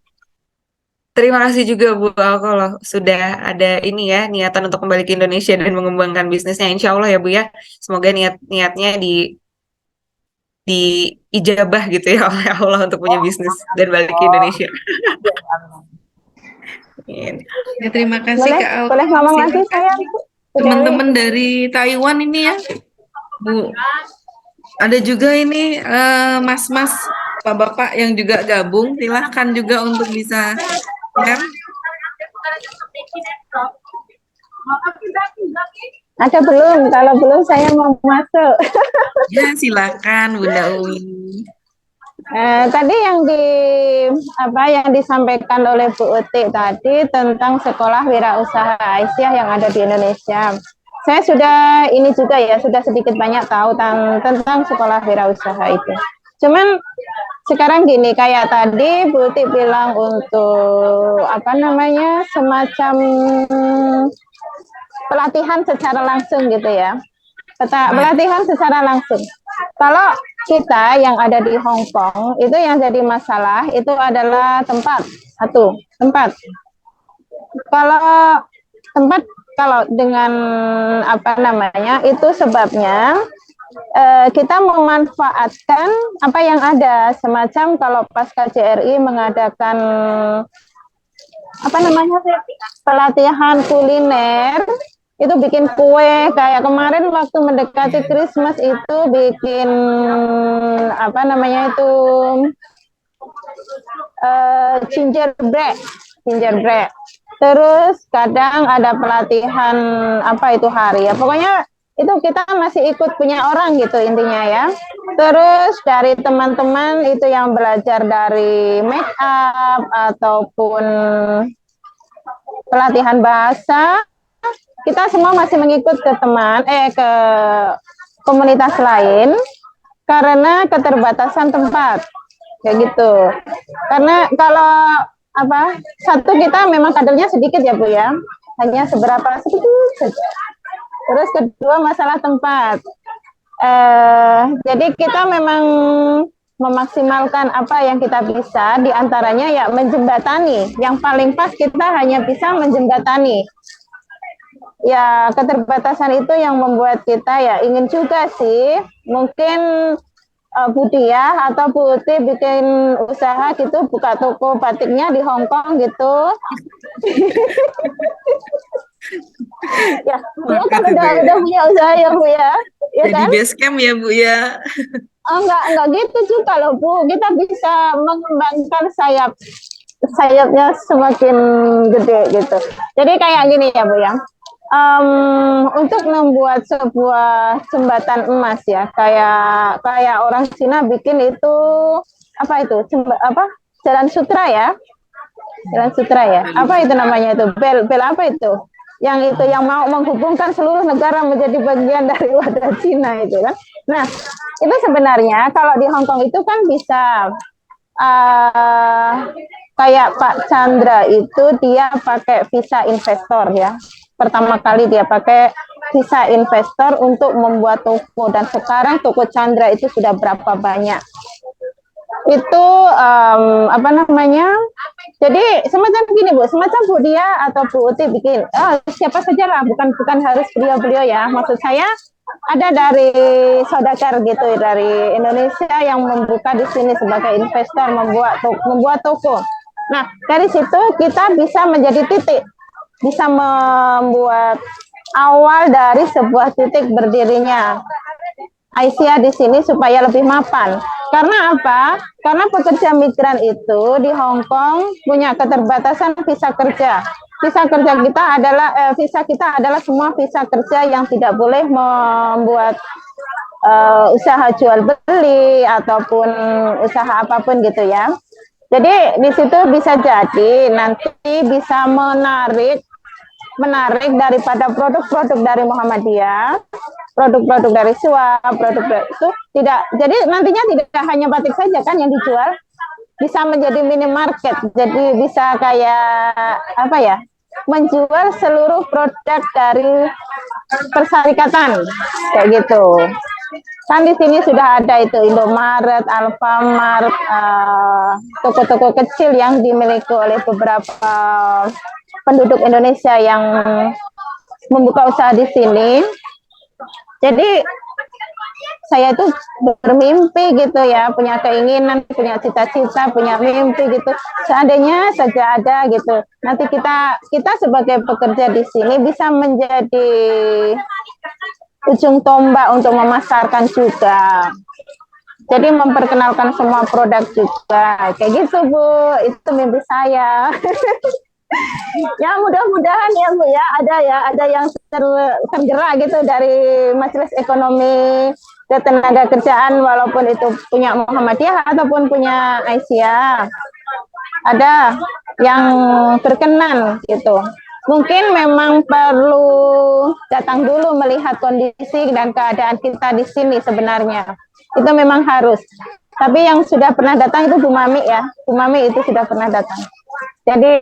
Terima kasih juga Bu Alko loh sudah ada ini ya niatan untuk kembali ke Indonesia dan mengembangkan bisnisnya. Insya Allah ya Bu ya. Semoga niatnya diijabah gitu ya oleh Allah untuk punya Oh, bisnis amin, dan amin. balik ke Oh, Indonesia. iya, amin. Amin. Ya, terima kasih Boleh, Kak Alko. boleh ngomong lagi Silakan saya, Bu Dewi. teman-teman dari Taiwan ini ya, Bu. Ada juga ini mas-mas, bapak-bapak yang juga gabung. Silahkan juga untuk bisa share. Ada belum? Kalau belum saya mau masuk. Ya, silakan Bunda Umi. Tadi yang disampaikan oleh Bu Uti tadi tentang sekolah wirausaha Aisyah yang ada di Indonesia. Saya sudah ini juga ya, sudah sedikit banyak tahu tentang sekolah wirausaha itu. Cuman sekarang gini, kayak tadi Bu Uti bilang untuk apa namanya semacam pelatihan secara langsung gitu ya. Pelatihan secara langsung. Kalau kita yang ada di Hong Kong itu yang jadi masalah itu adalah tempat. Tempat. Kalau dengan apa namanya itu sebabnya kita memanfaatkan apa yang ada, semacam kalau pas KJRI mengadakan apa namanya pelatihan kuliner, itu bikin kue. Kayak kemarin waktu mendekati Christmas itu bikin apa namanya itu gingerbread. Terus kadang ada pelatihan apa itu hari ya, pokoknya itu kita masih ikut punya orang gitu intinya ya. Terus dari teman-teman itu yang belajar dari make up ataupun pelatihan bahasa, kita semua masih mengikut ke ke komunitas lain karena keterbatasan tempat kayak gitu. Karena kalau satu kita memang kadernya sedikit ya Bu ya, hanya seberapa sedikit saja. Terus kedua masalah tempat. Jadi kita memang memaksimalkan apa yang kita bisa, diantaranya ya menjembatani. Yang paling pas kita hanya bisa menjembatani. Ya keterbatasan itu yang membuat kita ya ingin juga sih, mungkin Bu Diah atau Bu Uti bikin usaha gitu, buka toko batiknya di Hong Kong gitu. Ya, dia kan udah punya usaha ya Bu ya. Ya Jadi kan? base camp ya Bu ya. Oh, enggak gitu juga loh Bu. Kita bisa mengembangkan sayapnya semakin gede gitu. Jadi kayak gini ya Bu ya. Untuk membuat sebuah jembatan emas ya, kayak orang Cina bikin itu jalan sutra ya, apa itu namanya itu bel apa itu yang mau menghubungkan seluruh negara menjadi bagian dari wadah Cina itu kan. Nah itu sebenarnya kalau di Hong Kong itu kan bisa kayak Pak Chandra itu dia pakai visa investor ya. Pertama kali dia pakai visa investor untuk membuat toko, dan sekarang toko Chandra itu sudah berapa banyak. Itu jadi semacam gini Bu, semacam Bu Dia atau Bu Uti bikin, siapa saja lah, bukan harus beliau-beliau ya. Maksud saya ada dari saudagar gitu dari Indonesia yang membuka di sini sebagai investor, membuat toko. Nah dari situ kita bisa menjadi titik, bisa membuat awal dari sebuah titik berdirinya Aisyah di sini supaya lebih mapan. Karena apa? Karena pekerja migran itu di Hong Kong punya keterbatasan visa kerja. Visa kita adalah semua visa kerja yang tidak boleh membuat usaha jual beli ataupun usaha apapun gitu ya. Jadi di situ bisa jadi nanti bisa menarik daripada produk-produk dari Muhammadiyah, produk-produk dari SUA, produk itu tidak. Jadi nantinya tidak hanya batik saja kan yang dijual, bisa menjadi minimarket. Jadi bisa kayak menjual seluruh produk dari persyarikatan kayak gitu. Kan di sini sudah ada itu Indomaret, Alfamart, toko-toko kecil yang dimiliki oleh beberapa penduduk Indonesia yang membuka usaha di sini. Jadi saya itu bermimpi gitu ya, punya keinginan, punya cita-cita, punya mimpi gitu. Seandainya saja ada gitu. Nanti kita sebagai pekerja di sini bisa menjadi ujung tombak untuk memasarkan juga. Jadi memperkenalkan semua produk juga. Kayak gitu Bu, itu mimpi saya. Ya mudah-mudahan ya Bu ya, ada yang tergerak gitu dari Majelis Ekonomi Ketenaga Kerjaan, walaupun itu punya Muhammadiyah ataupun punya Aisyah, ada yang berkenan gitu. Mungkin memang perlu datang dulu melihat kondisi dan keadaan kita di sini sebenarnya. Itu memang harus. Tapi yang sudah pernah datang itu Bu Mami ya. Bu Mami itu sudah pernah datang. Jadi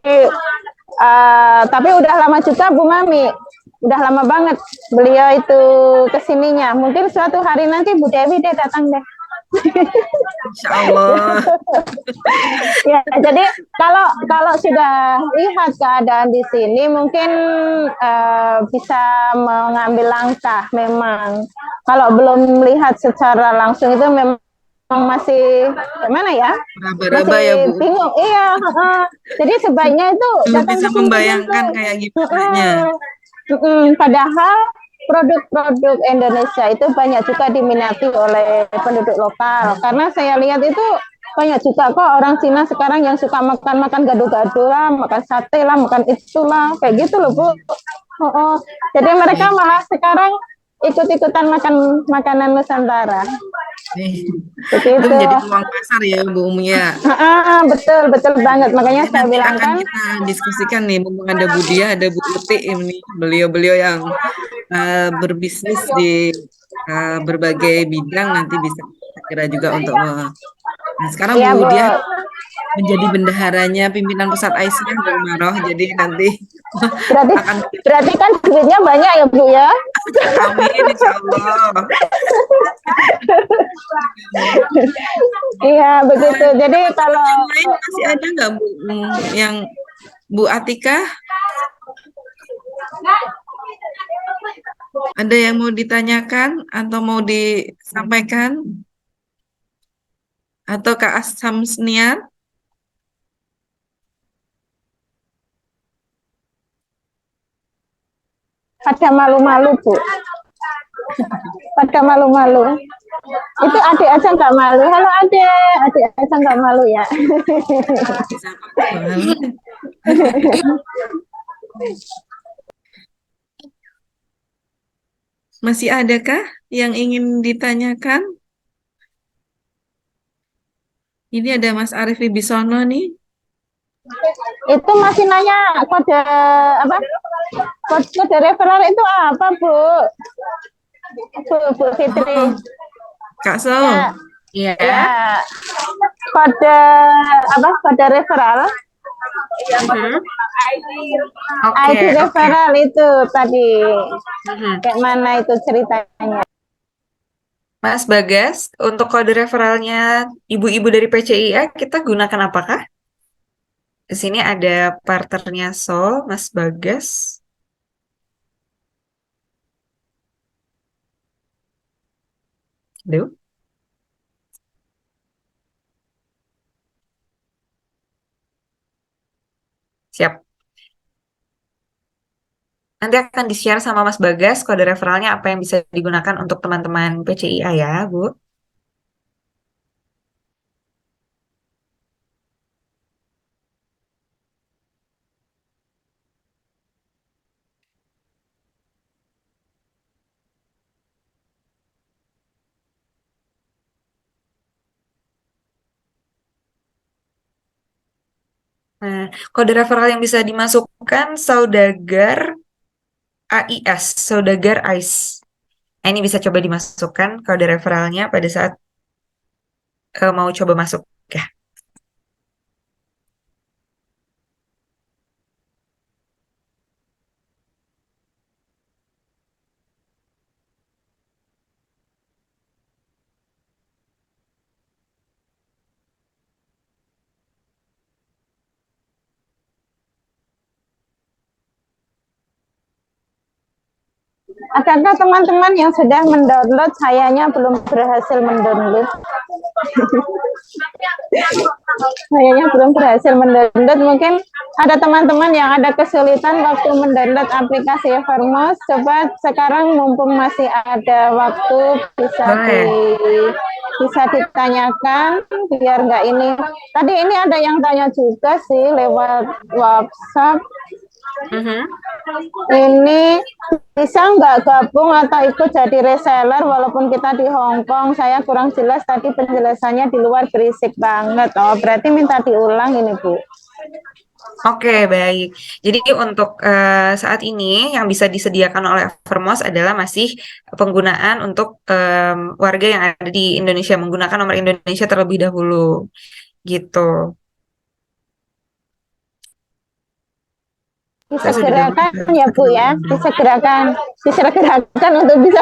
tapi udah lama juga Bu Mami, udah lama banget beliau itu kesininya. Mungkin suatu hari nanti Bu Dewi deh datang deh. Insya Allah. Ya, jadi kalau sudah lihat keadaan di sini, mungkin bisa mengambil langkah. Memang kalau belum melihat secara langsung itu memang masih gimana ya? Raba-raba Masih ya Bu. bingung. Iya. Jadi sebaiknya itu Belum datang bisa ke sini membayangkan dulu. kayak gimana. Padahal produk-produk Indonesia itu banyak juga diminati oleh penduduk lokal. Karena saya lihat itu banyak juga kok orang Cina sekarang yang suka makan gado-gado lah, makan sate lah, makan itulah, kayak gitu loh Bu. Jadi mereka malah sekarang ikut-ikutan makan makanan Nusantara. Itu Begitu. menjadi peluang pasar ya Bu Umi ya. Betul, betul banget. Makanya Ini saya nanti bilang akan kan, kita diskusikan nih, mumpung ada Bu Dia, ada Bu Uti ini, beliau-beliau yang berbisnis di berbagai bidang nanti bisa segera juga untuk Nah, sekarang ya Bu Bu, Dia menjadi bendaharanya pimpinan pusat Aisyah Bu Maroh, jadi nanti berarti akan berarti kan duitnya banyak ya Bu ya? amin insya Allah. Iya begitu. Jadi kalau Yang lain masih ada nggak Bu? Yang Bu Atika ada yang mau ditanyakan atau mau disampaikan atau Kak Samsnian? pada malu-malu Bu, pada malu-malu. Itu adik aja nggak malu. Halo adik aja nggak malu ya. Masih adakah yang ingin ditanyakan? Ini ada Mas Arief Wibisono nih. Itu masih nanya kode apa? Kode referral itu apa Bu? Bu Fitri. Oh, Kak So. Ya, ya. Kode apa? Kode referral. ID referral itu tadi. Kayak mana itu ceritanya? Mas Bagas, untuk kode referralnya ibu-ibu dari PCIA kita gunakan apakah? Di sini ada partnernya Sol, Mas Bagas. Aduh. Siap. Nanti akan di-share sama Mas Bagas kode referralnya apa yang bisa digunakan untuk teman-teman PCIA ya, Bu. Nah, kode referral yang bisa dimasukkan saudagar AIS, saudagar AIS. Nah, ini bisa coba dimasukkan kode referralnya pada saat mau coba masuk ya. Adakah teman-teman yang sudah mendownload? Sayanya belum berhasil mendownload. Sayanya belum berhasil mendownload. Mungkin ada teman-teman yang ada kesulitan waktu mendownload aplikasi Evermost. Coba sekarang mumpung masih ada waktu bisa ditanyakan biar nggak ini. Tadi ini ada yang tanya juga sih lewat WhatsApp. Ini bisa nggak gabung atau ikut jadi reseller walaupun kita di Hong Kong? Saya kurang jelas tadi penjelasannya di luar, berisik banget. Oh, berarti minta diulang ini Bu. Oke, baik. Jadi untuk saat ini yang bisa disediakan oleh Evermost adalah masih penggunaan untuk warga yang ada di Indonesia, menggunakan nomor Indonesia terlebih dahulu, gitu. Disegerakan ya Bu ya, disegerakan untuk bisa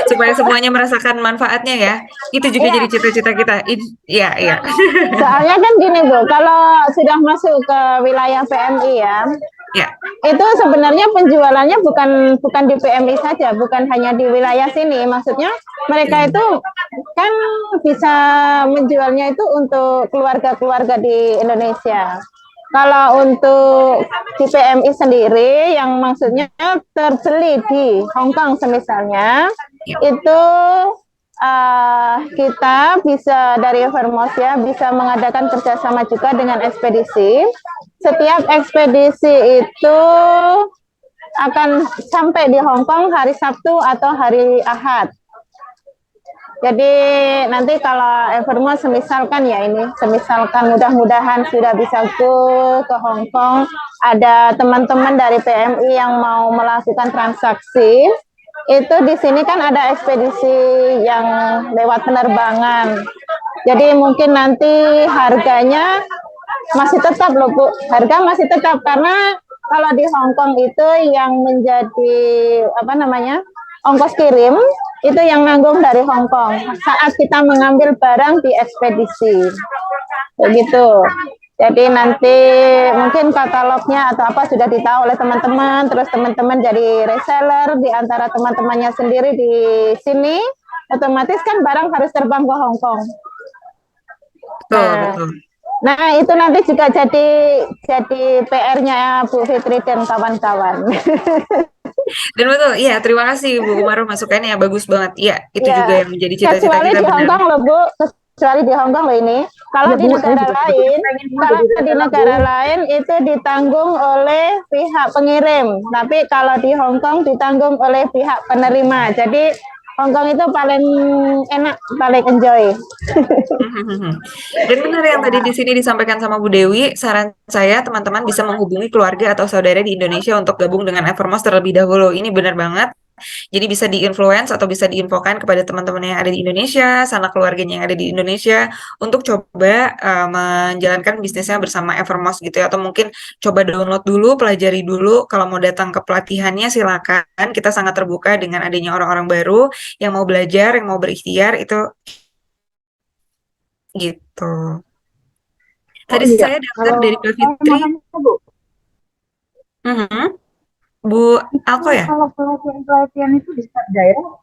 supaya semuanya merasakan manfaatnya ya. Itu juga jadi cita-cita kita. Iya, iya. Soalnya kan gini Bu, kalau sudah masuk ke wilayah PMI ya, itu sebenarnya penjualannya bukan di PMI saja, bukan hanya di wilayah sini. Maksudnya mereka itu kan bisa menjualnya itu untuk keluarga-keluarga di Indonesia. Kalau untuk di PMI sendiri yang maksudnya terbeli di Hong Kong semisalnya, itu kita bisa dari Evermost ya bisa mengadakan kerjasama juga dengan ekspedisi. Setiap ekspedisi itu akan sampai di Hong Kong hari Sabtu atau hari Ahad. Jadi nanti kalau Evermore semisalkan ya ini, semisalkan mudah-mudahan sudah bisa ke Hong Kong, ada teman-teman dari PMI yang mau melakukan transaksi, itu di sini kan ada ekspedisi yang lewat penerbangan. Jadi mungkin nanti harganya masih tetap loh Bu, harga masih tetap karena kalau di Hong Kong itu yang menjadi apa namanya ongkos kirim itu yang nanggung dari Hong Kong saat kita mengambil barang di ekspedisi, begitu. Jadi nanti mungkin katalognya atau apa sudah ditahu oleh teman-teman, terus teman-teman jadi reseller di antara teman-temannya sendiri di sini, otomatis kan barang harus terbang ke Hong Kong. Betul, Nah, betul. nah itu nanti juga jadi PR-nya Bu Fitri dan kawan-kawan. Dan betul, iya terima kasih Bu Umaru masukannya bagus banget. Iya, itu juga Ya, yang menjadi cita-cita kecuali kita di Hong benar. Kong loh Bu, kecuali di Hong Kong loh ini. Kalau Ya di Bu, saya negara juga lain, pengen mau kalau jadi di reseller negara Bu. lain itu ditanggung oleh pihak pengirim, tapi kalau di Hong Kong ditanggung oleh pihak penerima. Jadi Hong Kong itu paling enak, paling enjoy. Dan benar yang tadi di sini disampaikan sama Bu Dewi, saran saya teman-teman bisa menghubungi keluarga atau saudara di Indonesia untuk gabung dengan Evermost terlebih dahulu. Ini benar banget. Jadi bisa di-influence atau bisa diinfokan kepada teman-teman yang ada di Indonesia, sanak keluarganya yang ada di Indonesia untuk coba menjalankan bisnisnya bersama Evermost gitu ya. Atau mungkin coba download dulu, pelajari dulu. Kalau mau datang ke pelatihannya silakan. Kita sangat terbuka dengan adanya orang-orang baru yang mau belajar, yang mau berikhtiar itu gitu. Oh Tadi iya, saya daftar kalau dari Mbak saya mau Fitri. nanya Bu, Mhm. Bu, itu apa ya? kalau pelatihan-pelatihan itu di setiap daerah,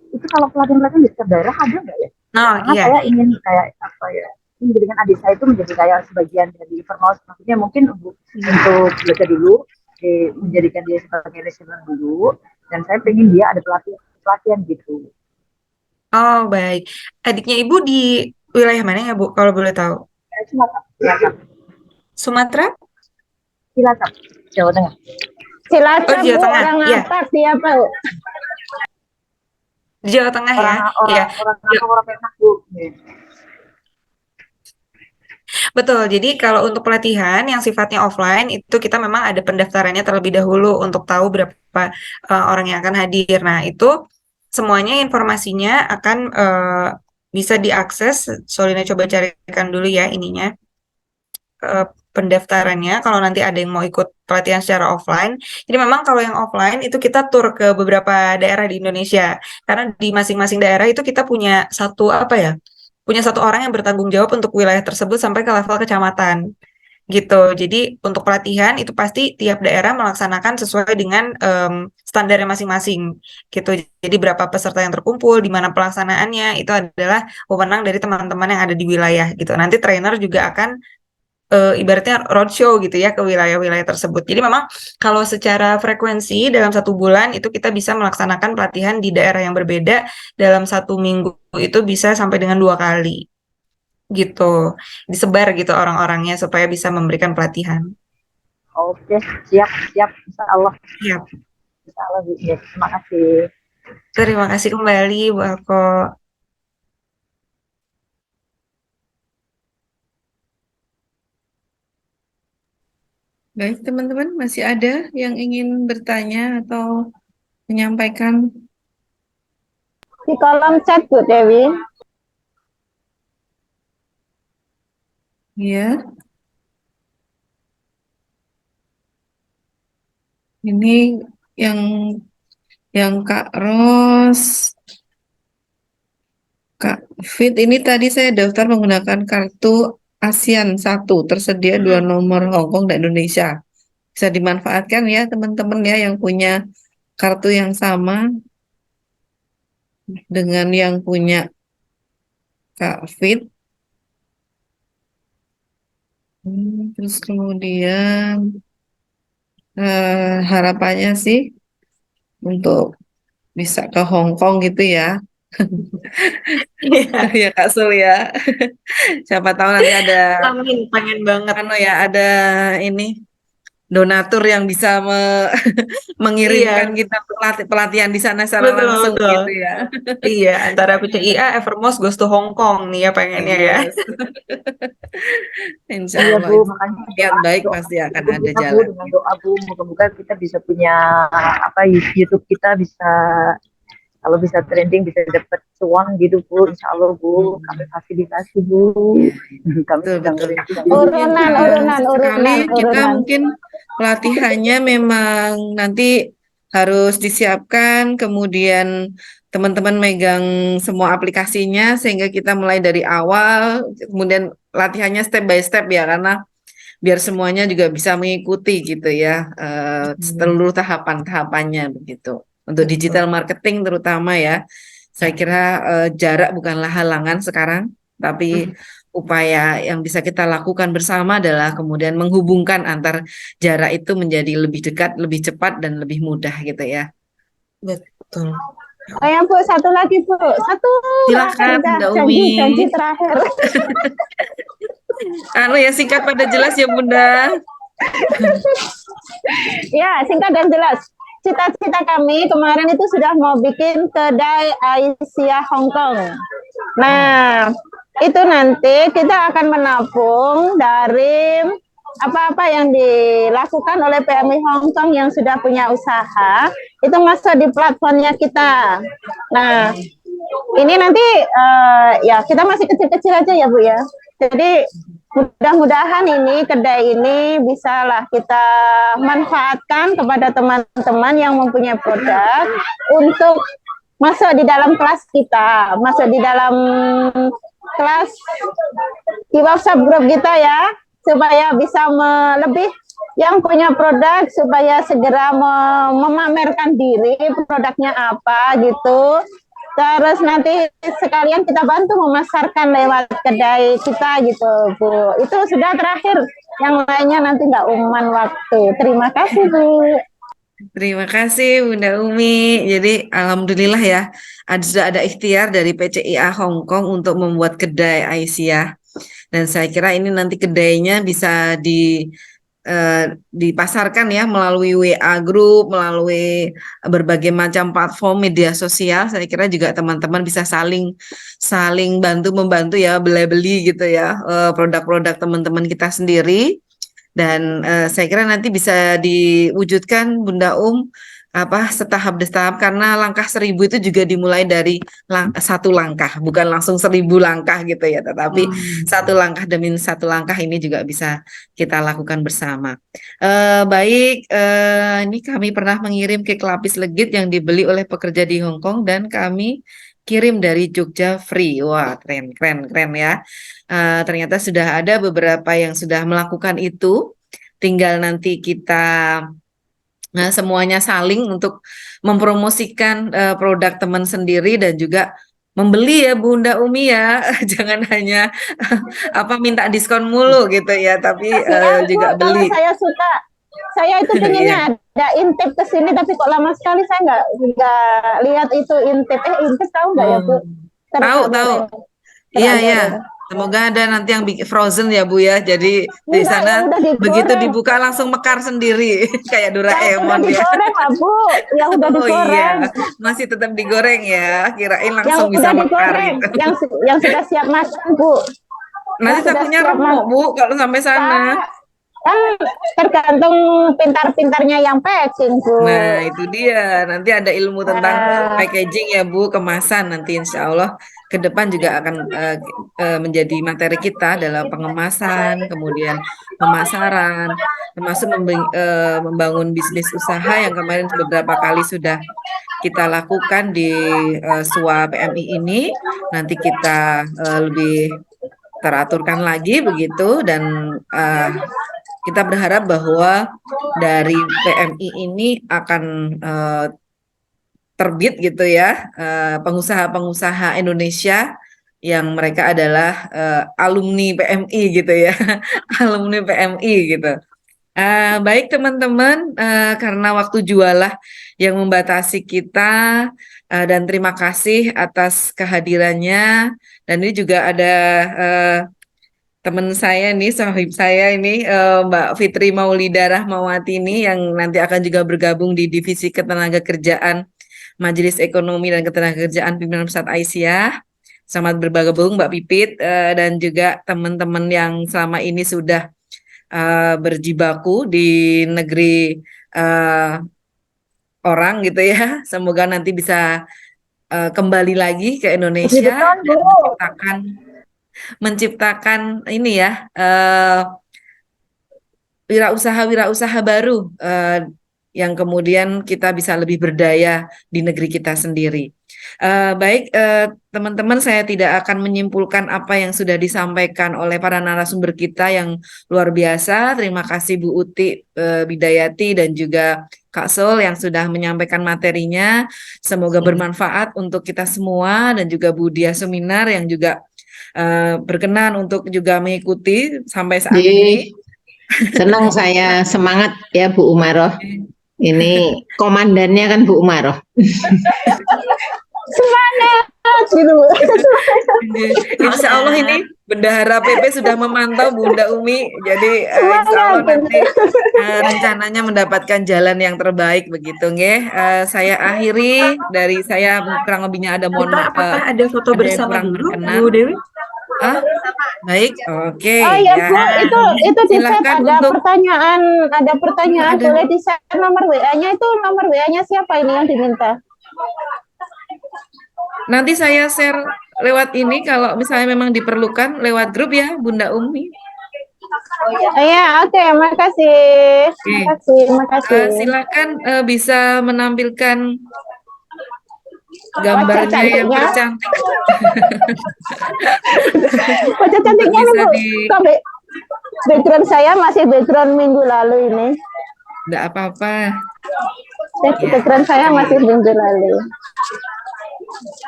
itu kalau pelatihan-pelatihan di setiap daerah ada nggak ya? Nah, Karena iya. saya ingin kayak apa ya, menjadikan adik saya itu menjadi kayak sebagian dari Evermost, maksudnya mungkin untuk belajar dulu, menjadikan dia sebagai reseller dulu, dan saya pengen dia ada pelatihan pelatihan gitu. Oh, baik. Adiknya Ibu di wilayah mana ya, Bu? Kalau boleh tahu. Cilacap, Cilacap, Sumatera? Cilacap, Jawa Tengah. Oh, Cilacap di Jawa Bu, Tengah. orang Iya, apa dia Bu? di Jawa Tengah ya. Orang Iya. orang orang apa orang Penak Bu. Betul. Jadi kalau untuk pelatihan yang sifatnya offline itu kita memang ada pendaftarannya terlebih dahulu untuk tahu berapa orang yang akan hadir. Nah, itu semuanya informasinya akan bisa diakses. Solina coba carikan dulu ya ininya. Pendaftarannya kalau nanti ada yang mau ikut pelatihan secara offline. Jadi memang kalau yang offline itu kita tur ke beberapa daerah di Indonesia. Karena di masing-masing daerah itu kita punya satu apa ya? Punya satu orang yang bertanggung jawab untuk wilayah tersebut sampai ke level kecamatan gitu. Jadi untuk pelatihan itu pasti tiap daerah melaksanakan sesuai dengan standarnya masing-masing gitu. Jadi berapa peserta yang terkumpul, di mana pelaksanaannya itu adalah wewenang dari teman-teman yang ada di wilayah gitu. Nanti trainer juga akan ibaratnya roadshow gitu ya ke wilayah-wilayah tersebut. Jadi memang kalau secara frekuensi dalam satu bulan itu kita bisa melaksanakan pelatihan di daerah yang berbeda dalam satu minggu itu bisa sampai dengan 2 kali gitu. Disebar gitu orang-orangnya supaya bisa memberikan pelatihan. Oke, siap, siap, insya Allah, Ya, Bu. Ya, terima kasih. terima kasih kembali Bu Alko. Baik, teman-teman, masih ada yang ingin bertanya atau menyampaikan? Di kolom chat Bu Dewi. Ya, ini yang Kak Ros, Kak Fit, ini tadi saya daftar menggunakan kartu ASEAN 1, tersedia 2 nomor Hongkong dan Indonesia. Bisa dimanfaatkan ya teman-teman ya yang punya kartu yang sama dengan yang punya Kak Fit. Terus kemudian harapannya sih untuk bisa ke Hong Kong gitu ya. Iya. Ya Kak Sul ya. Siapa tahu nanti ada Amin, pengen banget. ada ini donatur yang bisa mengirimkan Iya, kita pelatihan di sana secara betul langsung betul. gitu ya. Iya, antara PCIA, Evermost goes to Hong Kong nih ya pengennya ya. Yes. Insya Iya Allah Bu, itu makanya niat doa, baik doa pasti akan dukung ada kita Bu dengan jalannya. doa Bu, moga-moga kita bisa punya apa YouTube kita bisa kalau bisa trending bisa dapat uang gitu Bu, Insya Allah Bu, kami Hmm. fasilitasi Bu, Iya, kami betul sedang betul. merintis Ya, Bu. mungkin Urunan, sesekali kita urunan. mungkin pelatihannya memang nanti harus disiapkan, kemudian teman-teman megang semua aplikasinya sehingga kita mulai dari awal, kemudian latihannya step by step ya, karena biar semuanya juga bisa mengikuti gitu ya, seluruh tahapan-tahapannya begitu. Untuk digital marketing terutama ya, saya kira jarak bukanlah halangan sekarang, tapi upaya yang bisa kita lakukan bersama adalah kemudian menghubungkan antar jarak itu menjadi lebih dekat, lebih cepat dan lebih mudah gitu ya. Betul. Oh ya Bu, satu lagi Bu, satu terakhir Silakan udah Mbak Umi. janji terakhir. Anu ya singkat pada jelas ya Bunda. Ya, singkat dan jelas. Cita-cita kami kemarin itu sudah mau bikin kedai Aisyah Hong Kong. Nah, itu nanti kita akan menabung dari apa-apa yang dilakukan oleh PMI Hong Kong yang sudah punya usaha, itu masuk di platformnya kita. Nah, ini nanti ya kita masih kecil-kecil aja ya Bu ya. Jadi mudah-mudahan ini kedai ini bisalah kita manfaatkan kepada teman-teman yang mempunyai produk untuk masuk di dalam kelas kita, masuk di dalam kelas di WhatsApp grup kita ya, supaya bisa lebih yang punya produk supaya segera memamerkan diri produknya apa gitu. Terus nanti sekalian kita bantu memasarkan lewat kedai kita gitu Bu. Itu sudah terakhir. Yang lainnya nanti nggak umuman waktu. Terima kasih Bu. Terima kasih Bunda Umi. Jadi alhamdulillah ya, sudah ada ikhtiar dari PCIA Hong Kong untuk membuat kedai Aisyah. Dan saya kira ini nanti kedainya bisa dipasarkan ya melalui WA Group, melalui berbagai macam platform media sosial. Saya kira juga teman-teman bisa saling saling bantu membantu ya, beli-beli gitu ya, produk-produk teman-teman kita sendiri. Dan saya kira nanti bisa diwujudkan Bunda apa setahap karena langkah 1.000 itu juga dimulai dari satu langkah, bukan langsung 1.000 langkah gitu ya, tetapi satu langkah demi satu langkah ini juga bisa kita lakukan bersama. Baik, ini kami pernah mengirim kek lapis legit yang dibeli oleh pekerja di Hong Kong dan kami kirim dari Jogja free. Wah, keren, keren, keren ya. Ternyata sudah ada beberapa yang sudah melakukan itu. Tinggal nanti kita semuanya saling untuk mempromosikan produk teman sendiri dan juga membeli ya Bunda Umi ya. Jangan hanya apa minta diskon mulu gitu ya, tapi Kasih ya Bu, juga kalau beli. saya suka. Saya itu Iya. pinginnya ada intip ke sini, tapi kok lama sekali saya nggak lihat itu intip. Intip tahu nggak ya Bu? Tahu, Terak tahu. goreng, Iya, terak iya. goreng. Semoga ada nanti yang bikin frozen ya Bu ya. Jadi di Enggak, yang sana udah begitu digoreng. dibuka langsung mekar sendiri kayak Yang udah Doraemon ya. digoreng lah Bu, yang udah Oh digoreng. iya, masih tetap digoreng ya. Kirain Yang langsung bisa udah mekar digoreng, gitu. yang sudah siap makan Bu. Nanti Yang sudah takutnya siap remuk makan. Bu kalau sampai sana. Kan tergantung pintar-pintarnya yang packing Bu. Nah, itu dia. Nanti ada ilmu tentang Nah, packaging ya, Bu, kemasan nanti insya Allah ke depan juga akan menjadi materi kita dalam pengemasan, kemudian pemasaran, termasuk membangun bisnis usaha yang kemarin beberapa kali sudah kita lakukan di SUA PMI ini. Nanti kita lebih teraturkan lagi begitu dan kita berharap bahwa dari PMI ini akan terbit gitu ya pengusaha-pengusaha Indonesia yang mereka adalah alumni PMI gitu ya, alumni PMI gitu. Baik teman-teman, karena waktu jualah yang membatasi kita dan terima kasih atas kehadirannya dan ini juga ada teman saya nih, sahib saya ini, Mbak Fitri Maulida Rahmawati ini yang nanti akan juga bergabung di Divisi Ketenagakerjaan Majelis Ekonomi dan Ketenagakerjaan Pimpinan Pusat Aisyah. Selamat bergabung Mbak Pipit, dan juga teman-teman yang selama ini sudah berjibaku di negeri orang gitu ya. Semoga nanti bisa kembali lagi ke Indonesia dan menciptakan ini ya, wirausaha baru, yang kemudian kita bisa lebih berdaya di negeri kita sendiri. Baik, teman-teman, saya tidak akan menyimpulkan apa yang sudah disampaikan oleh para narasumber kita yang luar biasa. Terima kasih Bu Uti Bidayati dan juga Kak Sol yang sudah menyampaikan materinya. Semoga bermanfaat untuk kita semua, dan juga Bu Dia Suminar yang juga berkenan untuk juga mengikuti sampai saat ini. Senang saya, semangat ya Bu Umaroh. Ini komandannya kan Bu Umaroh. Semangat gitu. Insya Allah ini Bendahara PP sudah memantau Bunda Umi, jadi insya Allah nanti rencananya mendapatkan jalan yang terbaik begitu, nggih. Saya akhiri dari saya, kurang lebihnya ada mohon maaf. Apakah ada foto bersama dulu, Bu Dewi? Baik, oke. Oh ya ya. Bu, itu di chat Silakan ada untuk pertanyaan, ada. boleh di share nomor WA-nya, itu nomor WA-nya siapa ini yang diminta? Nanti saya share lewat ini kalau misalnya memang diperlukan lewat grup ya, Bunda Umi. Iya, oke, makasih. Makasih. Silakan bisa menampilkan gambarnya yang tercantik. Wajah cantiknya nih Bisa Bu. Background saya masih background minggu lalu ini. Enggak apa-apa. Background saya masih minggu lalu.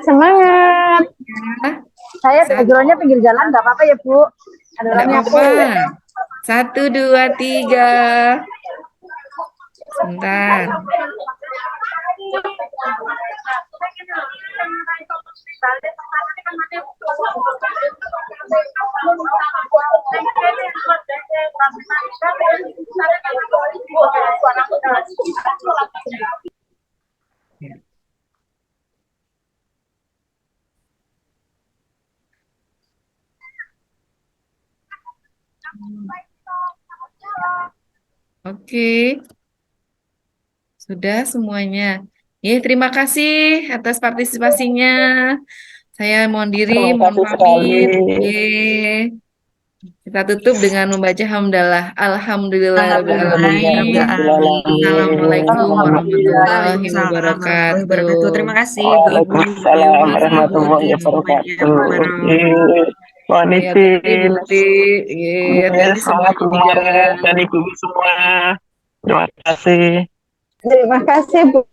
Semangat. Ya. Saya backgroundnya pinggir jalan, nggak apa-apa ya Bu. Ada Enggak orangnya apa-apa. 1, 2, 3. Sebentar. Oke. Sudah semuanya. Ya, terima kasih atas partisipasinya. Saya mohon diri, mohon pamit. Kita tutup dengan membaca hamdalah. Alhamdulillahirobbilalamin. Assalamualaikum warahmatullahi wabarakatuh. Terima kasih Bu Ibu. Waalaikumsalam warahmatullahi wabarakatuh. Mohon izin. Semangat keluarga dan ibu semua. Terima kasih. Terima kasih Bu.